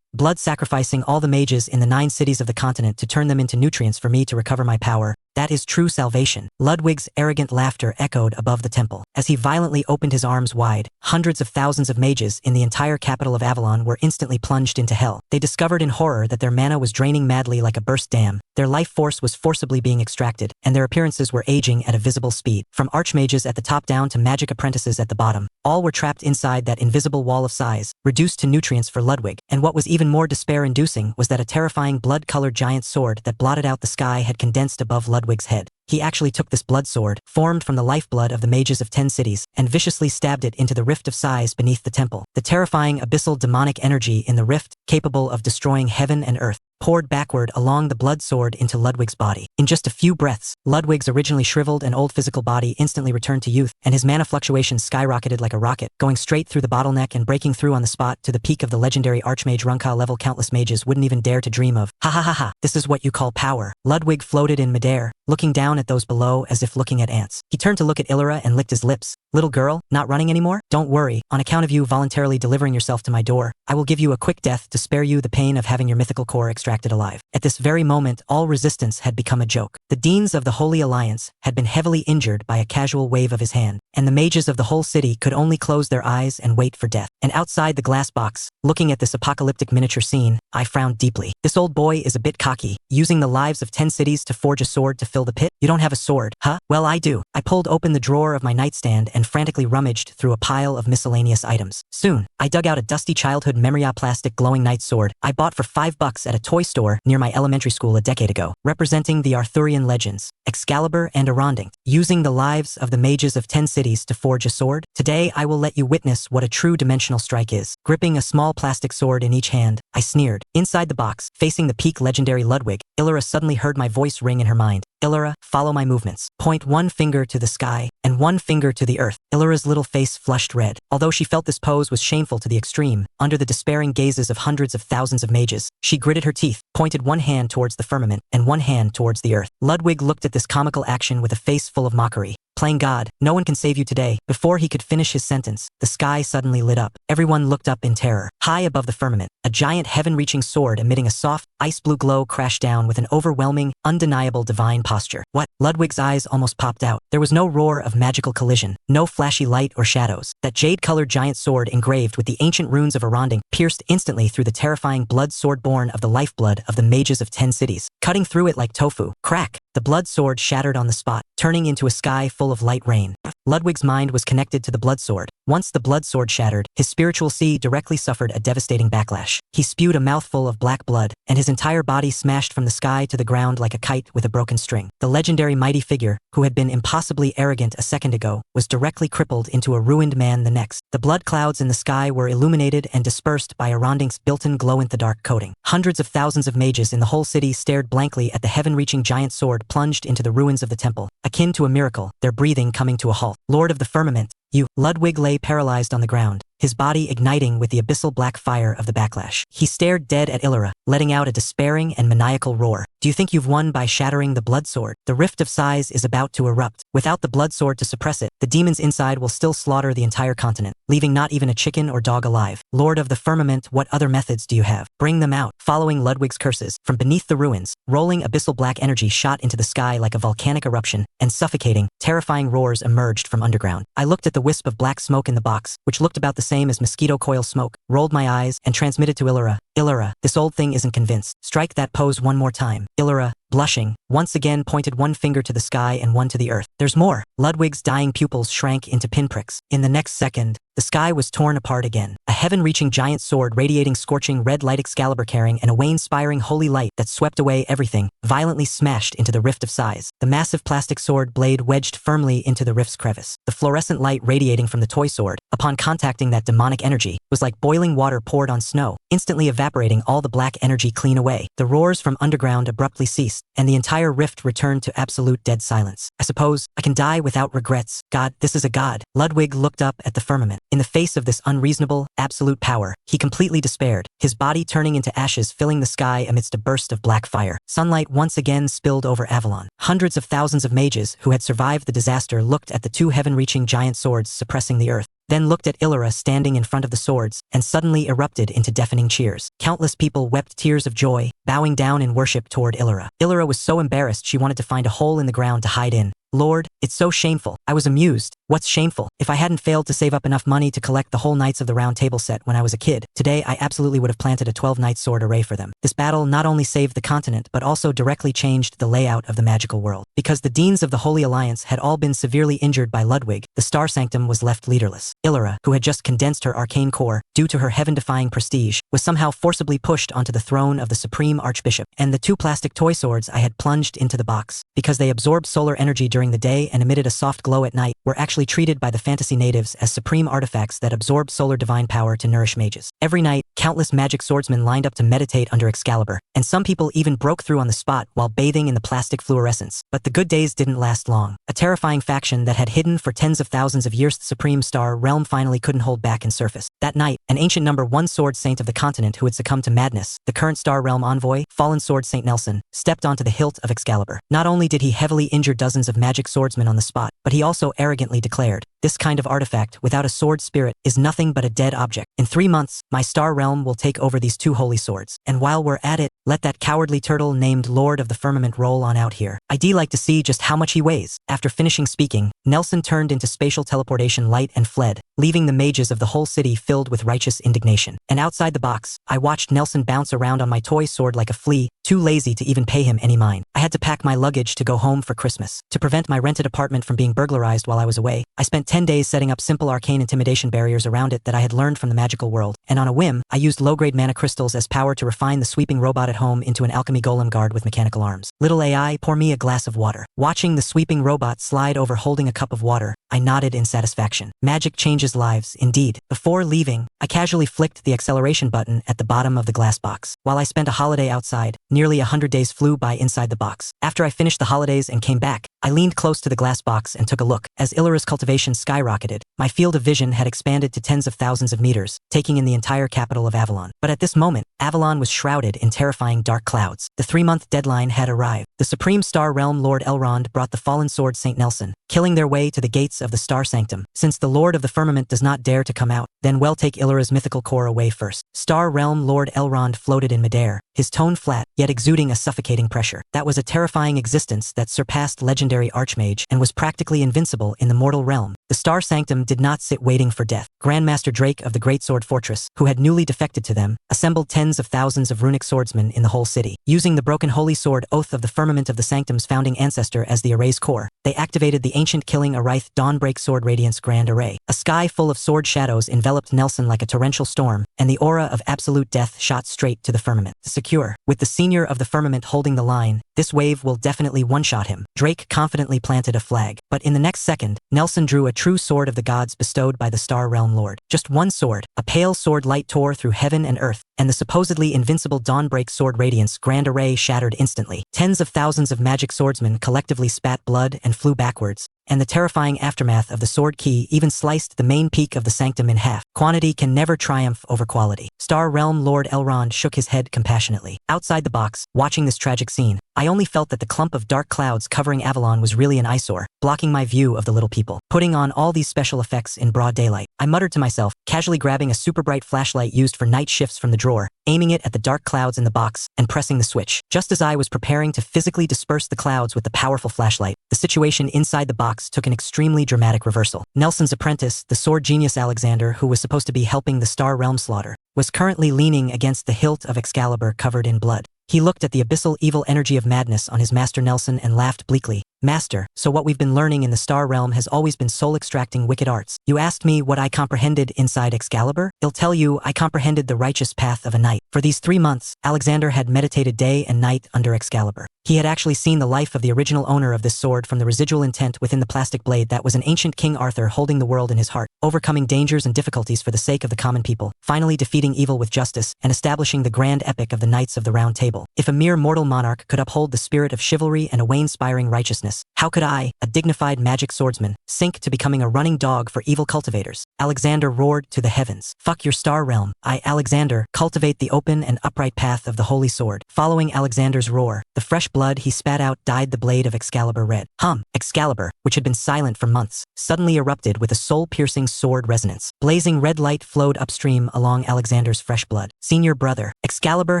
blood sacrificing all the mages in the 9 cities of the continent to turn them into nutrients for me to recover my power. That is true salvation. Ludwig's arrogant laughter echoed above the temple. As he violently opened his arms wide, hundreds of thousands of mages in the entire capital of Avalon were instantly plunged into hell. They discovered in horror that their mana was draining madly like a burst dam, their life force was forcibly being extracted, and their appearances were aging at a visible speed. From archmages at the top down to magic apprentices at the bottom, all were trapped inside that invisible wall of size, reduced to nutrients for Ludwig. And what was even more despair-inducing was that a terrifying blood-colored giant sword that blotted out the sky had condensed above Ludwig's head. He actually took this blood sword, formed from the lifeblood of the mages of 10 cities, and viciously stabbed it into the rift of size beneath the temple. The terrifying abyssal demonic energy in the rift, capable of destroying heaven and earth, poured backward along the blood sword into Ludwig's body. In just a few breaths, Ludwig's originally shriveled and old physical body instantly returned to youth, and his mana fluctuations skyrocketed like a rocket, going straight through the bottleneck and breaking through on the spot to the peak of the legendary Archmage Runka level countless mages wouldn't even dare to dream of. Ha ha ha ha, this is what you call power. Ludwig floated in midair, looking down at those below as if looking at ants. He turned to look at Illyra and licked his lips. Little girl, not running anymore? Don't worry, on account of you voluntarily delivering yourself to my door, I will give you a quick death to spare you the pain of having your mythical core extracted alive. At this very moment, all resistance had become a joke. The deans of the Holy Alliance had been heavily injured by a casual wave of his hand, and the mages of the whole city could only close their eyes and wait for death. And outside the glass box, looking at this apocalyptic miniature scene, I frowned deeply. This old boy is a bit cocky, using the lives of 10 cities to forge a sword to fill the pit. You don't have a sword, huh? Well, I do. I pulled open the drawer of my nightstand and frantically rummaged through a pile of miscellaneous items. Soon, I dug out a dusty childhood memoria plastic glowing night sword I bought for $5 at a toy store near my elementary school a decade ago, representing the Arthurian legends, Excalibur and Arondight, using the lives of the mages of 10 cities to forge a sword. Today, I will let you witness what a true dimensional strike is. Gripping a small plastic sword in each hand, I sneered. Inside the box, facing the peak legendary Ludwig, Illyra suddenly heard my voice ring in her mind. Illyra, follow my movements. Point one finger finger to the sky and one finger to the earth. Illyra's little face flushed red. Although she felt this pose was shameful to the extreme, under the despairing gazes of hundreds of thousands of mages, she gritted her teeth, pointed one hand towards the firmament and one hand towards the earth. Ludwig looked at this comical action with a face full of mockery. Playing God, no one can save you today. Before he could finish his sentence, the sky suddenly lit up. Everyone looked up in terror. High above the firmament, a giant heaven-reaching sword emitting a soft, ice-blue glow crashed down with an overwhelming, undeniable divine posture. What? Ludwig's eyes almost popped out. There was no roar of magical collision, no flashy light or shadows. That jade-colored giant sword engraved with the ancient runes of Arondight pierced instantly through the terrifying blood sword born of the lifeblood of the mages of 10 cities, cutting through it like tofu. Crack! The blood sword shattered on the spot, turning into a sky full of light rain. Ludwig's mind was connected to the blood sword. Once the blood sword shattered, his spiritual sea directly suffered a devastating backlash. He spewed a mouthful of black blood, and his entire body smashed from the sky to the ground like a kite with a broken string. The legendary mighty figure, who had been impossibly arrogant a second ago, was directly crippled into a ruined man the next. The blood clouds in the sky were illuminated and dispersed by Arondayt's built-in glow-in-the-dark coating. Hundreds of thousands of mages in the whole city stared blankly at the heaven-reaching giant sword plunged into the ruins of the temple. Akin to a miracle, their breathing coming to a halt. Lord of the firmament, you. Ludwig lay paralyzed on the ground, his body igniting with the abyssal black fire of the backlash. He stared dead at Illyra, letting out a despairing and maniacal roar. Do you think you've won by shattering the blood sword? The rift of sighs is about to erupt. Without the blood sword to suppress it, the demons inside will still slaughter the entire continent, leaving not even a chicken or dog alive. Lord of the firmament, what other methods do you have? Bring them out. Following Ludwig's curses, from beneath the ruins, rolling abyssal black energy shot into the sky like a volcanic eruption, and suffocating, terrifying roars emerged from underground. I looked at the wisp of black smoke in the box, which looked about the same as mosquito coil smoke, rolled my eyes, and transmitted to Illyra. Illyra, this old thing isn't convinced. Strike that pose one more time. Illyra, blushing, once again pointed one finger to the sky and one to the earth. There's more. Ludwig's dying pupils shrank into pinpricks. In the next second, the sky was torn apart again. A heaven-reaching giant sword radiating scorching red light Excalibur carrying and a Wayne-spiring holy light that swept away everything, violently smashed into the rift of sighs. The massive plastic sword blade wedged firmly into the rift's crevice. The fluorescent light radiating from the toy sword, upon contacting that demonic energy, was like boiling water poured on snow, instantly evaporating all the black energy clean away. The roars from underground abruptly ceased, and the entire rift returned to absolute dead silence. I suppose I can die without regrets. God, this is a god. Ludwig looked up at the firmament. In the face of this unreasonable, absolute power, he completely despaired, his body turning into ashes filling the sky amidst a burst of black fire. Sunlight once again spilled over Avalon. Hundreds of thousands of mages who had survived the disaster looked at the two heaven-reaching giant swords suppressing the earth, then looked at Illyra standing in front of the swords, and suddenly erupted into deafening cheers. Countless people wept tears of joy, bowing down in worship toward Illyra. Illyra was so embarrassed she wanted to find a hole in the ground to hide in. Lord, it's so shameful. I was amused. What's shameful? If I hadn't failed to save up enough money to collect the whole Knights of the Round Table set when I was a kid, today I absolutely would have planted a 12-knight sword array for them. This battle not only saved the continent but also directly changed the layout of the magical world. Because the deans of the Holy Alliance had all been severely injured by Ludwig, the Star Sanctum was left leaderless. Illyra, who had just condensed her arcane core, due to her heaven-defying prestige, was somehow forcibly pushed onto the throne of the Supreme Archbishop, and the two plastic toy swords I had plunged into the box, because they absorbed solar energy during the day and emitted a soft glow at night, were actually treated by the fantasy natives as supreme artifacts that absorbed solar divine power to nourish mages. Every night, countless magic swordsmen lined up to meditate under Excalibur, and some people even broke through on the spot while bathing in the plastic fluorescence. But the good days didn't last long. A terrifying faction that had hidden for tens of thousands of years the Supreme Star Realm finally couldn't hold back and surfaced. That night, an ancient number 1 sword saint of the continent who had succumbed to madness, the current Star Realm envoy, fallen sword Saint Nelson, stepped onto the hilt of Excalibur. Not only did he heavily injure dozens of magic swordsmen on the spot, but he also arrogantly declared, "This kind of artifact, without a sword spirit, is nothing but a dead object. In 3 months, my Star Realm will take over these 2 holy swords. And while we're at it, let that cowardly turtle named Lord of the Firmament roll on out here. I'd like to see just how much he weighs." After finishing speaking, Nelson turned into spatial teleportation light and fled, leaving the mages of the whole city filled with righteous indignation. And outside the box, I watched Nelson bounce around on my toy sword like a flea, too lazy to even pay him any mind. I had to pack my luggage to go home for Christmas. To prevent my rented apartment from being burglarized while I was away, I spent 10 days setting up simple arcane intimidation barriers around it that I had learned from the magical world, and on a whim, I used low-grade mana crystals as power to refine the sweeping robot at home into an alchemy golem guard with mechanical arms. Little AI, pour me a glass of water. Watching the sweeping robot slide over holding a cup of water, I nodded in satisfaction. Magic changes lives, indeed. Before leaving, I casually flicked the acceleration button at the bottom of the glass box. While I spent a holiday outside, nearly 100 days flew by inside the box. After I finished the holidays and came back, I leaned close to the glass box and took a look. As Illyra's cultivation skyrocketed, my field of vision had expanded to tens of thousands of meters, taking in the entire capital of Avalon. But at this moment, Avalon was shrouded in terrifying dark clouds. The 3-month deadline had arrived. The Supreme Star Realm Lord Elrond brought the fallen sword Saint Nelson, killing their way to the gates of the Star Sanctum. Since the Lord of the Firmament does not dare to come out, then well take Illyra's mythical core away first. Star Realm Lord Elrond floated in midair, his tone flat, yet exuding a suffocating pressure. That was a terrifying existence that surpassed legendary Archmage and was practically invincible in the mortal realm. The Star Sanctum did not sit waiting for death. Grandmaster Drake of the Greatsword Fortress, who had newly defected to them, assembled tens of thousands of runic swordsmen in the whole city. Using the broken holy sword Oath of the Firmament of the Sanctum's founding ancestor as the array's core, they activated the ancient killing Araith Dawnbreak Sword Radiance Grand Array. A sky full of sword shadows enveloped Nelson like a torrential storm, and the aura of absolute death shot straight to the firmament. Secure. With the senior of the firmament holding the line, this wave will definitely one-shot him. Drake confidently planted a flag, but in the next second, Nelson drew a true sword of the gods bestowed by the Star Realm Lord. Just one sword, a pale sword light tore through heaven and earth, and the supposedly invincible Dawnbreak Sword Radiance Grand Array shattered instantly. Tens of thousands of magic swordsmen collectively spat blood and flew backwards, and the terrifying aftermath of the sword key even sliced the main peak of the sanctum in half. Quantity can never triumph over quality. Star Realm Lord Elrond shook his head compassionately. Outside the box, watching this tragic scene, I only felt that the clump of dark clouds covering Avalon was really an eyesore, blocking my view of the little people. Putting on all these special effects in broad daylight, I muttered to myself, casually grabbing a super bright flashlight used for night shifts from the drawer, aiming it at the dark clouds in the box, and pressing the switch. Just as I was preparing to physically disperse the clouds with the powerful flashlight, the situation inside the box took an extremely dramatic reversal. Nelson's apprentice, the sword genius Alexander, who was supposed to be helping the Star Realm slaughter, was currently leaning against the hilt of Excalibur covered in blood. He looked at the abyssal evil energy of madness on his master Nelson and laughed bleakly. Master, so what we've been learning in the Star Realm has always been soul-extracting wicked arts. You asked me what I comprehended inside Excalibur? I'll tell you, I comprehended the righteous path of a knight. For these 3 months, Alexander had meditated day and night under Excalibur. He had actually seen the life of the original owner of this sword from the residual intent within the plastic blade that was an ancient King Arthur holding the world in his heart, overcoming dangers and difficulties for the sake of the common people, finally defeating evil with justice, and establishing the grand epic of the Knights of the Round Table. If a mere mortal monarch could uphold the spirit of chivalry and a Wayne-inspiring righteousness, how could I, a dignified magic swordsman, sink to becoming a running dog for evil cultivators? Alexander roared to the heavens. Fuck your Star Realm. I, Alexander, cultivate the open and upright path of the holy sword. Following Alexander's roar, the fresh blood he spat out dyed the blade of Excalibur red. Excalibur, which had been silent for months, suddenly erupted with a soul-piercing sword resonance. Blazing red light flowed upstream along Alexander's fresh blood. Senior brother, Excalibur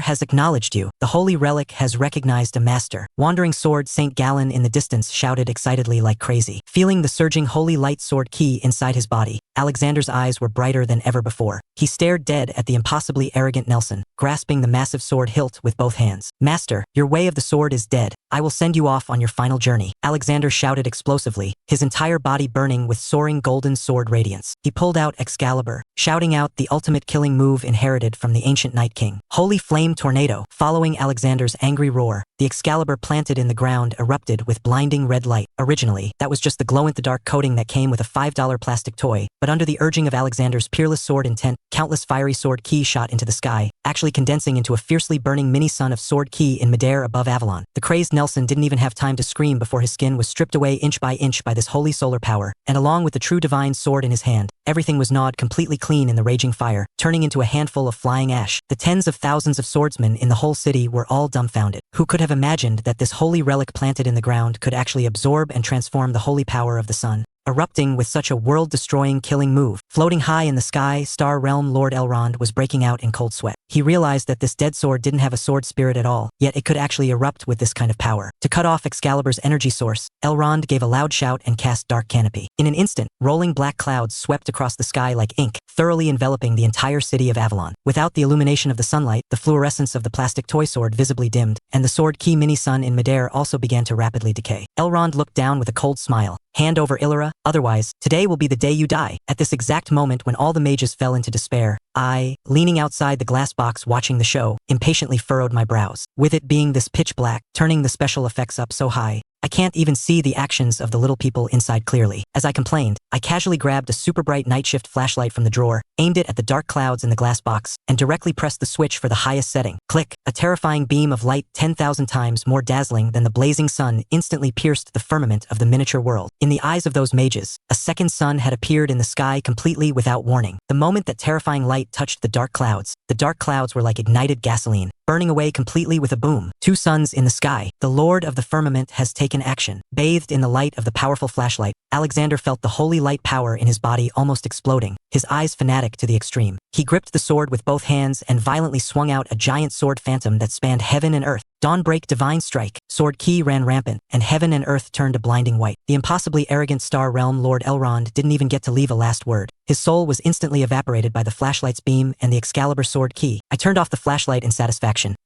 has acknowledged you. The holy relic has recognized a master. Wandering sword Saint Gallen in the distance shouted excitedly like crazy. Feeling the surging holy light sword key inside his body, Alexander's eyes were brighter than ever before. He stared dead at the impossibly arrogant Nelson, grasping the massive sword hilt with both hands. Master, your way of the sword is dead. I will send you off on your final journey. Alexander shouted explosively, his entire body burning with soaring golden sword radiance. He pulled out Excalibur, shouting out the ultimate killing move inherited from the ancient Night King. Holy Flame Tornado. Following Alexander's angry roar, the Excalibur planted in the ground erupted with blinding red light. Originally, that was just the glow-in-the-dark coating that came with a $5 plastic toy, but under the urging of Alexander's peerless sword intent, countless fiery sword key shot into the sky, actually condensing into a fiercely burning mini-sun of sword key in midair above Avalon. The crazed Nelson didn't even have time to scream before his skin was stripped away inch by this holy solar power, and along with the true divine sword in his hand, everything was gnawed completely clean in the raging fire, turning into a handful of flying ash. The tens of thousands of swordsmen in the whole city were all dumbfounded. Who could have imagined that this holy relic planted in the ground could actually absorb and transform the holy power of the sun? Erupting with such a world-destroying killing move. Floating high in the sky, Star Realm Lord Elrond was breaking out in cold sweat. He realized that this dead sword didn't have a sword spirit at all, yet it could actually erupt with this kind of power. To cut off Excalibur's energy source, Elrond gave a loud shout and cast Dark Canopy. In an instant, rolling black clouds swept across the sky like ink, thoroughly enveloping the entire city of Avalon. Without the illumination of the sunlight, the fluorescence of the plastic toy sword visibly dimmed, and the sword key mini-sun in midair also began to rapidly decay. Elrond looked down with a cold smile. Hand over Illyra, otherwise, today will be the day you die. At this exact moment when all the mages fell into despair, I, leaning outside the glass box watching the show, impatiently furrowed my brows. With it being this pitch black, turning the special effects up so high, I can't even see the actions of the little people inside clearly. As I complained, I casually grabbed a super bright night shift flashlight from the drawer, aimed it at the dark clouds in the glass box, and directly pressed the switch for the highest setting. Click! A terrifying beam of light 10,000 times more dazzling than the blazing sun instantly pierced the firmament of the miniature world. In the eyes of those mages, a second sun had appeared in the sky completely without warning. The moment that terrifying light touched the dark clouds were like ignited gasoline, burning away completely with a boom. Two suns in the sky. The Lord of the Firmament has taken action. Bathed in the light of the powerful flashlight, Alexander felt the holy light power in his body almost exploding, his eyes fanatic to the extreme. He gripped the sword with both hands and violently swung out a giant sword phantom that spanned heaven and earth. Dawnbreak Divine Strike. Sword key ran rampant, and heaven and earth turned a blinding white. The impossibly arrogant Star Realm Lord Elrond didn't even get to leave a last word. His soul was instantly evaporated by the flashlight's beam and the Excalibur sword key. I turned off the flashlight in satisfaction.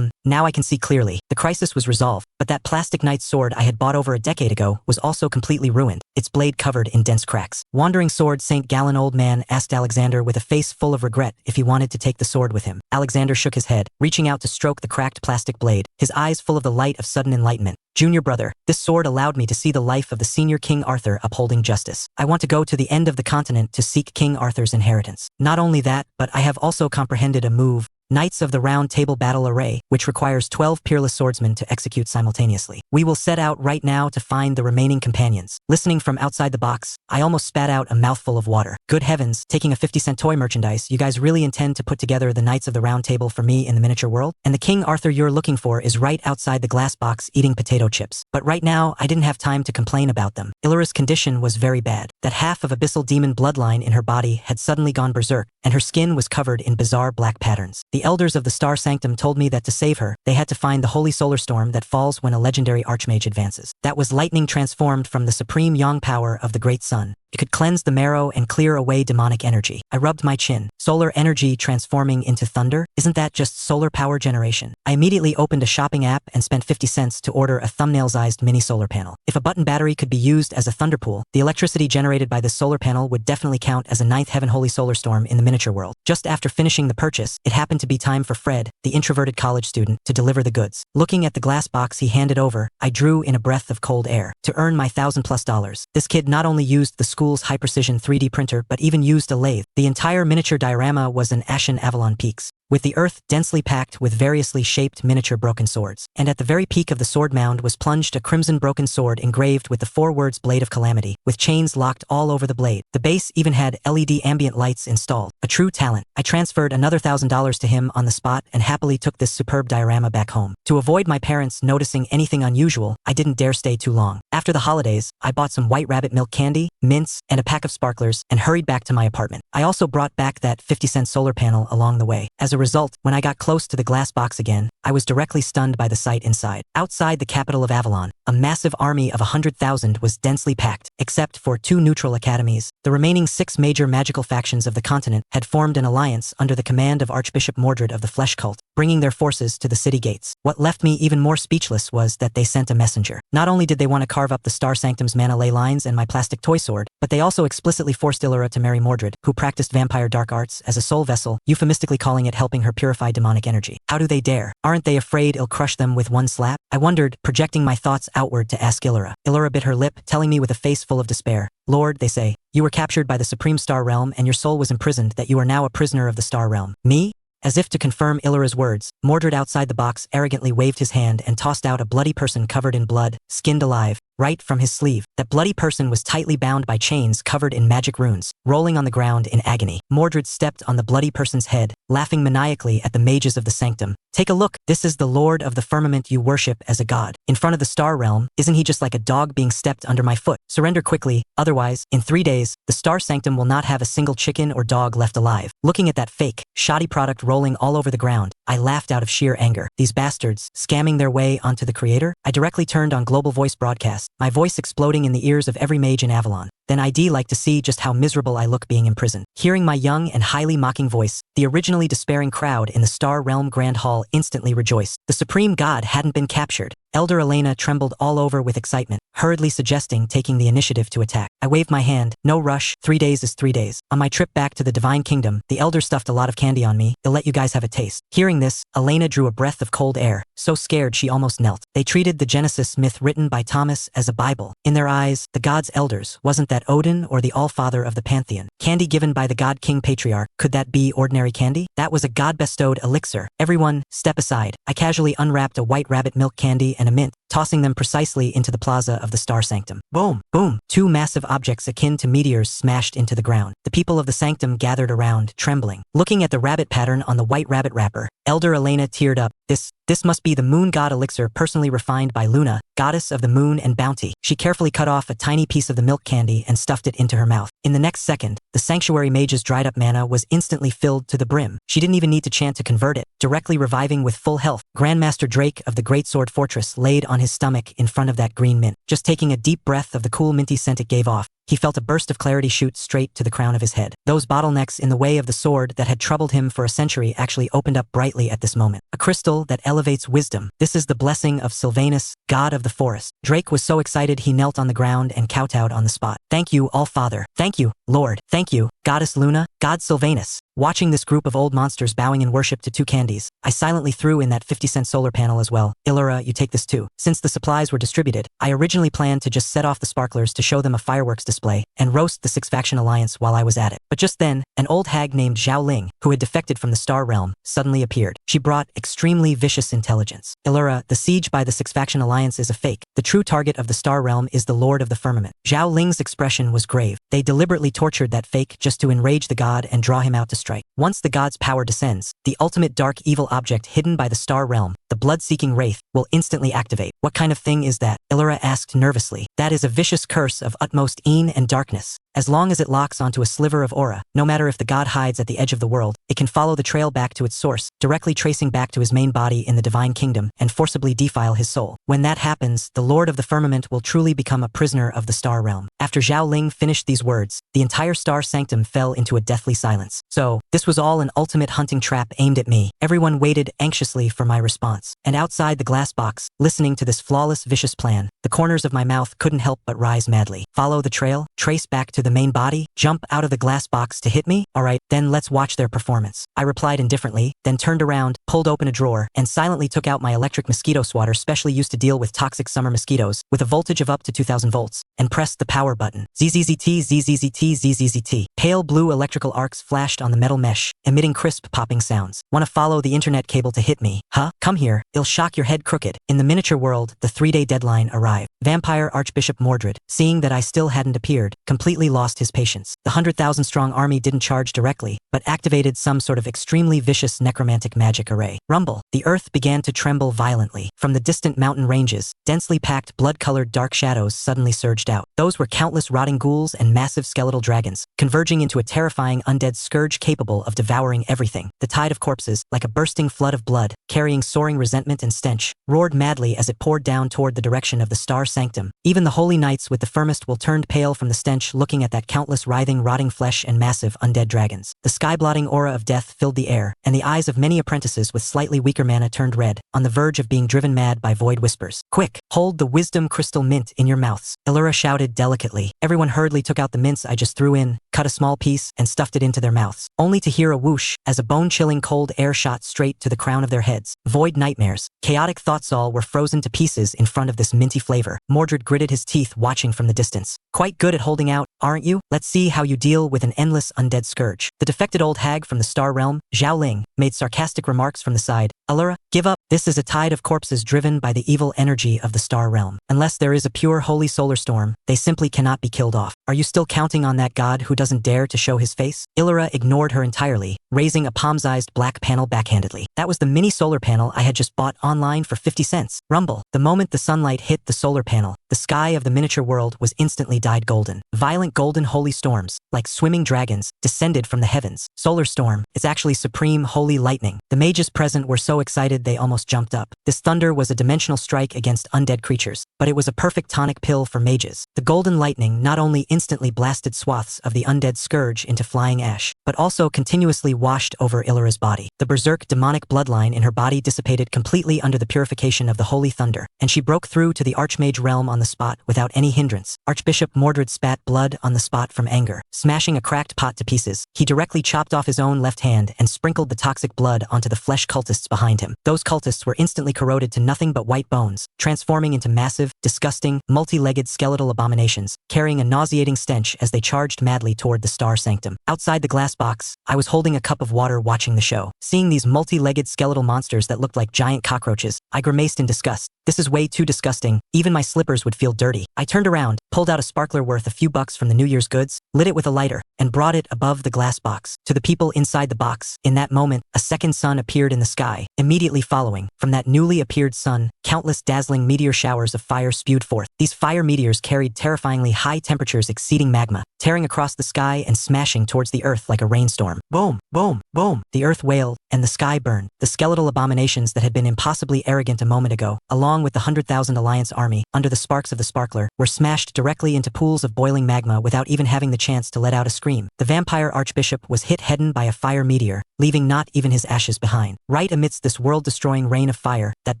Now I can see clearly. The crisis was resolved, but that plastic knight's sword I had bought over a decade ago was also completely ruined, its blade covered in dense cracks. Wandering Sword St. Gallen Old Man asked Alexander with a face full of regret if he wanted to take the sword with him. Alexander shook his head, reaching out to stroke the cracked plastic blade, his eyes full of the light of sudden enlightenment. Junior brother, this sword allowed me to see the life of the senior King Arthur upholding justice. I want to go to the end of the continent to seek King Arthur's inheritance. Not only that, but I have also comprehended a move, Knights of the Round Table Battle Array, which requires 12 peerless swordsmen to execute simultaneously. We will set out right now to find the remaining companions. Listening from outside the box, I almost spat out a mouthful of water. Good heavens, taking a 50-cent toy merchandise, you guys really intend to put together the Knights of the Round Table for me in the miniature world? And the King Arthur you're looking for is right outside the glass box eating potato chips. But right now, I didn't have time to complain about them. Illyra's condition was very bad. That half of Abyssal demon bloodline in her body had suddenly gone berserk, and her skin was covered in bizarre black patterns. The elders of the Star Sanctum told me that to save her, they had to find the holy solar storm that falls when a legendary archmage advances. That was lightning transformed from the supreme yang power of the great sun. It could cleanse the marrow and clear away demonic energy. I rubbed my chin. Solar energy transforming into thunder? Isn't that just solar power generation? I immediately opened a shopping app and spent 50 cents to order a thumbnail-sized mini solar panel. If a button battery could be used as a thunder pool, the electricity generated by this solar panel would definitely count as a ninth heaven holy solar storm in the miniature world. Just after finishing the purchase, it happened to be time for Fred, the introverted college student, to deliver the goods. Looking at the glass box he handed over, I drew in a breath of cold air. To earn my $1,000+, this kid not only used the school's high-precision 3D printer but even used a lathe. The entire miniature diorama was an ashen Avalon Peaks, with the earth densely packed with variously shaped miniature broken swords. And at the very peak of the sword mound was plunged a crimson broken sword engraved with the 4 words Blade of Calamity, with chains locked all over the blade. The base even had LED ambient lights installed. A true talent. I transferred another $1,000 to him on the spot and happily took this superb diorama back home. To avoid my parents noticing anything unusual, I didn't dare stay too long. After the holidays, I bought some White Rabbit milk candy, mints, and a pack of sparklers and hurried back to my apartment. I also brought back that 50-cent solar panel along the way. As a result, when I got close to the glass box again, I was directly stunned by the sight inside. Outside the capital of Avalon, a massive army of 100,000 was densely packed, except for 2 neutral academies. The remaining 6 major magical factions of the continent had formed an alliance under the command of Archbishop Mordred of the Flesh Cult, bringing their forces to the city gates. What left me even more speechless was that they sent a messenger. Not only did they want to carve up the Star Sanctum's mana ley lines and my plastic toy sword, but they also explicitly forced Illyra to marry Mordred, who practiced vampire dark arts as a soul vessel, euphemistically calling it helping her purify demonic energy. How do they dare? Aren't they afraid it'll crush them with one slap? I wondered, projecting my thoughts outward to ask Illyra. Illyra bit her lip, telling me with a face full of despair, "Lord," they say, "you were captured by the Supreme Star Realm and your soul was imprisoned, that you are now a prisoner of the Star Realm." Me? As if to confirm Illyra's words, Mordred outside the box arrogantly waved his hand and tossed out a bloody person covered in blood, skinned alive, right from his sleeve. That bloody person was tightly bound by chains covered in magic runes, rolling on the ground in agony. Mordred stepped on the bloody person's head, laughing maniacally at the mages of the sanctum. "Take a look, this is the Lord of the Firmament you worship as a god. In front of the Star Realm, isn't he just like a dog being stepped under my foot? Surrender quickly, otherwise, in 3 days, the Star Sanctum will not have a single chicken or dog left alive." Looking at that fake, shoddy product rolling all over the ground, I laughed out of sheer anger. These bastards, scamming their way onto the creator? I directly turned on Global Voice Broadcast, my voice exploding in the ears of every mage in Avalon. Then I'd like to see just how miserable I look being imprisoned. Hearing my young and highly mocking voice, the originally despairing crowd in the Star Realm Grand Hall instantly rejoiced. The Supreme God hadn't been captured. Elder Elena trembled all over with excitement, hurriedly suggesting taking the initiative to attack. I waved my hand. "No rush, 3 days is 3 days. On my trip back to the Divine Kingdom, the Elder stuffed a lot of candy on me. He'll let you guys have a taste." Hearing this, Elena drew a breath of cold air, so scared she almost knelt. They treated the Genesis myth written by Thomas as a Bible. In their eyes, the gods' elders, wasn't that that Odin or the All-Father of the Pantheon? Candy given by the God King Patriarch, could that be ordinary candy? That was a God-bestowed elixir. Everyone, step aside. I casually unwrapped a white rabbit milk candy and a mint, tossing them precisely into the plaza of the Star Sanctum. Boom! Boom! Two massive objects akin to meteors smashed into the ground. The people of the sanctum gathered around, trembling. Looking at the rabbit pattern on the white rabbit wrapper, Elder Elena teared up. This must be the moon god elixir personally refined by Luna, goddess of the moon and bounty. She carefully cut off a tiny piece of the milk candy and stuffed it into her mouth. In the next second, the sanctuary mage's dried up mana was instantly filled to the brim. She didn't even need to chant to convert it, directly reviving with full health. Grandmaster Drake of the Great Sword Fortress laid on his stomach in front of that green mint. Just taking a deep breath of the cool minty scent it gave off, he felt a burst of clarity shoot straight to the crown of his head. Those bottlenecks in the way of the sword that had troubled him for a century actually opened up brightly at this moment. A crystal that elevates wisdom. This is the blessing of Sylvanus, god of the forest. Drake was so excited he knelt on the ground and kowtowed on the spot. Thank you, All-Father. Thank you, Lord. Thank you, Goddess Luna, God Sylvanus. Watching this group of old monsters bowing in worship to 2 candies, I silently threw in that 50-cent solar panel as well. Illira, you take this too. Since the supplies were distributed, I originally planned to just set off the sparklers to show them a fireworks display and roast the 6-faction alliance while I was at it. But just then, an old hag named Zhao Ling, who had defected from the Star Realm, suddenly appeared. She brought extremely vicious intelligence. Illira, the siege by the 6-faction alliance is a fake. The true target of the Star Realm is the Lord of the Firmament. Zhao Ling's expression was grave. They deliberately tortured that fake just to enrage the god and draw him out to strike. Once the god's power descends, the ultimate dark evil object hidden by the Star Realm, the blood-seeking wraith, will instantly activate. What kind of thing is that? Illira asked nervously. That is a vicious curse of utmost een and darkness. As long as it locks onto a sliver of aura, no matter if the god hides at the edge of the world, it can follow the trail back to its source, directly tracing back to his main body in the divine kingdom and forcibly defile his soul. When that happens, the Lord of the Firmament will truly become a prisoner of the Star Realm. After Zhao Ling finished these words, the entire Star Sanctum fell into a deathly silence. So, this was all an ultimate hunting trap aimed at me. Everyone waited anxiously for my response. And outside the glass box, listening to this flawless, vicious plan, the corners of my mouth couldn't help but rise madly. Follow the trail, trace back to the main body, jump out of the glass box to hit me? Alright, then let's watch their performance. I replied indifferently, then turned around, pulled open a drawer, and silently took out my electric mosquito swatter specially used to deal with toxic summer mosquitoes, with a voltage of up to 2000 volts, and pressed the power button. ZZZT, ZZZT, ZZZT. Pale blue electrical arcs flashed on the metal mesh, emitting crisp popping sounds. Wanna follow the internet cable to hit me? Huh? Come here, it'll shock your head crooked. In the miniature world, the 3-day deadline arrived. Vampire Archbishop Mordred, seeing that I still hadn't appeared, completely lost his patience. The 100,000-strong army didn't charge directly, but activated some sort of extremely vicious necromantic magic array. Rumble. The earth began to tremble violently. From the distant mountain ranges, densely packed blood-colored dark shadows suddenly surged out. Those were countless rotting ghouls and massive skeletal dragons, converging into a terrifying undead scourge capable of devouring everything. The tide of corpses, like a bursting flood of blood, carrying soaring resentment and stench, roared madly as it poured down toward the direction of the Star Sanctum. Even the holy knights with the firmest will turned pale from the stench looking at that countless writhing, rotting flesh and massive undead dragons. The sky-blotting aura of death filled the air, and the eyes of many apprentices with slightly weaker mana turned red, on the verge of being driven mad by void whispers. Quick, hold the wisdom crystal mint in your mouths, Illira shouted delicately. Everyone hurriedly took out the mints I just threw in, cut a small piece, and stuffed it into their mouths, only to hear a whoosh as a bone-chilling cold air shot straight to the crown of their heads. Void nightmares. Chaotic thoughts all were frozen to pieces in front of this minty flavor. Mordred gritted his teeth watching from the distance. Quite good at holding out, aren't you? Let's see how you deal with an endless undead scourge. The defected old hag from the Star Realm, Zhao Ling, made sarcastic remarks from the side. Illira, give up. This is a tide of corpses driven by the evil energy of the Star Realm. Unless there is a pure holy solar storm, they simply cannot be killed off. Are you still counting on that god who doesn't dare to show his face? Illira ignored her entirely, raising a palm-sized black panel backhandedly. That was the mini solar panel I had just bought online for 50 cents. Rumble. The moment the sunlight hit the solar panel, the sky of the miniature world was instantly dyed golden. Violent golden holy storms, like swimming dragons, descended from the heavens. Solar storm, it's actually supreme holy lightning. The mages present were so excited they almost jumped up. This thunder was a dimensional strike against undead creatures, but it was a perfect tonic pill for mages. The golden lightning not only instantly blasted swaths of the undead scourge into flying ash, but also continuously washed over Illira's body. The berserk demonic bloodline in her body dissipated completely under the purification of the holy thunder, and she broke through to the archmage realm on the spot without any hindrance. Archbishop Mordred spat blood on the spot from anger. Smashing a cracked pot to pieces, he directly chopped off his own left hand and sprinkled the toxic blood onto the flesh cultists behind behind him. Those cultists were instantly corroded to nothing but white bones, transforming into massive, disgusting, multi-legged skeletal abominations, carrying a nauseating stench as they charged madly toward the Star Sanctum. Outside the glass box, I was holding a cup of water watching the show. Seeing these multi-legged skeletal monsters that looked like giant cockroaches, I grimaced in disgust. This is way too disgusting, even my slippers would feel dirty. I turned around, pulled out a sparkler worth a few bucks from the New Year's goods, lit it with a lighter, and brought it above the glass box. To the people inside the box, in that moment, a second sun appeared in the sky. Immediately following, from that newly appeared sun, countless dazzling meteor showers of fire spewed forth. These fire meteors carried terrifyingly high temperatures exceeding magma, tearing across the sky and smashing towards the earth like a rainstorm. Boom, boom, boom. The earth wailed, and the sky burned. The skeletal abominations that had been impossibly arrogant a moment ago, along with the 100,000 Alliance army, under the sparks of the sparkler, were smashed directly into pools of boiling magma without even having the chance to let out a scream. The vampire Archbishop was hit head-on by a fire meteor, leaving not even his ashes behind. Right amidst this world-destroying rain of fire, that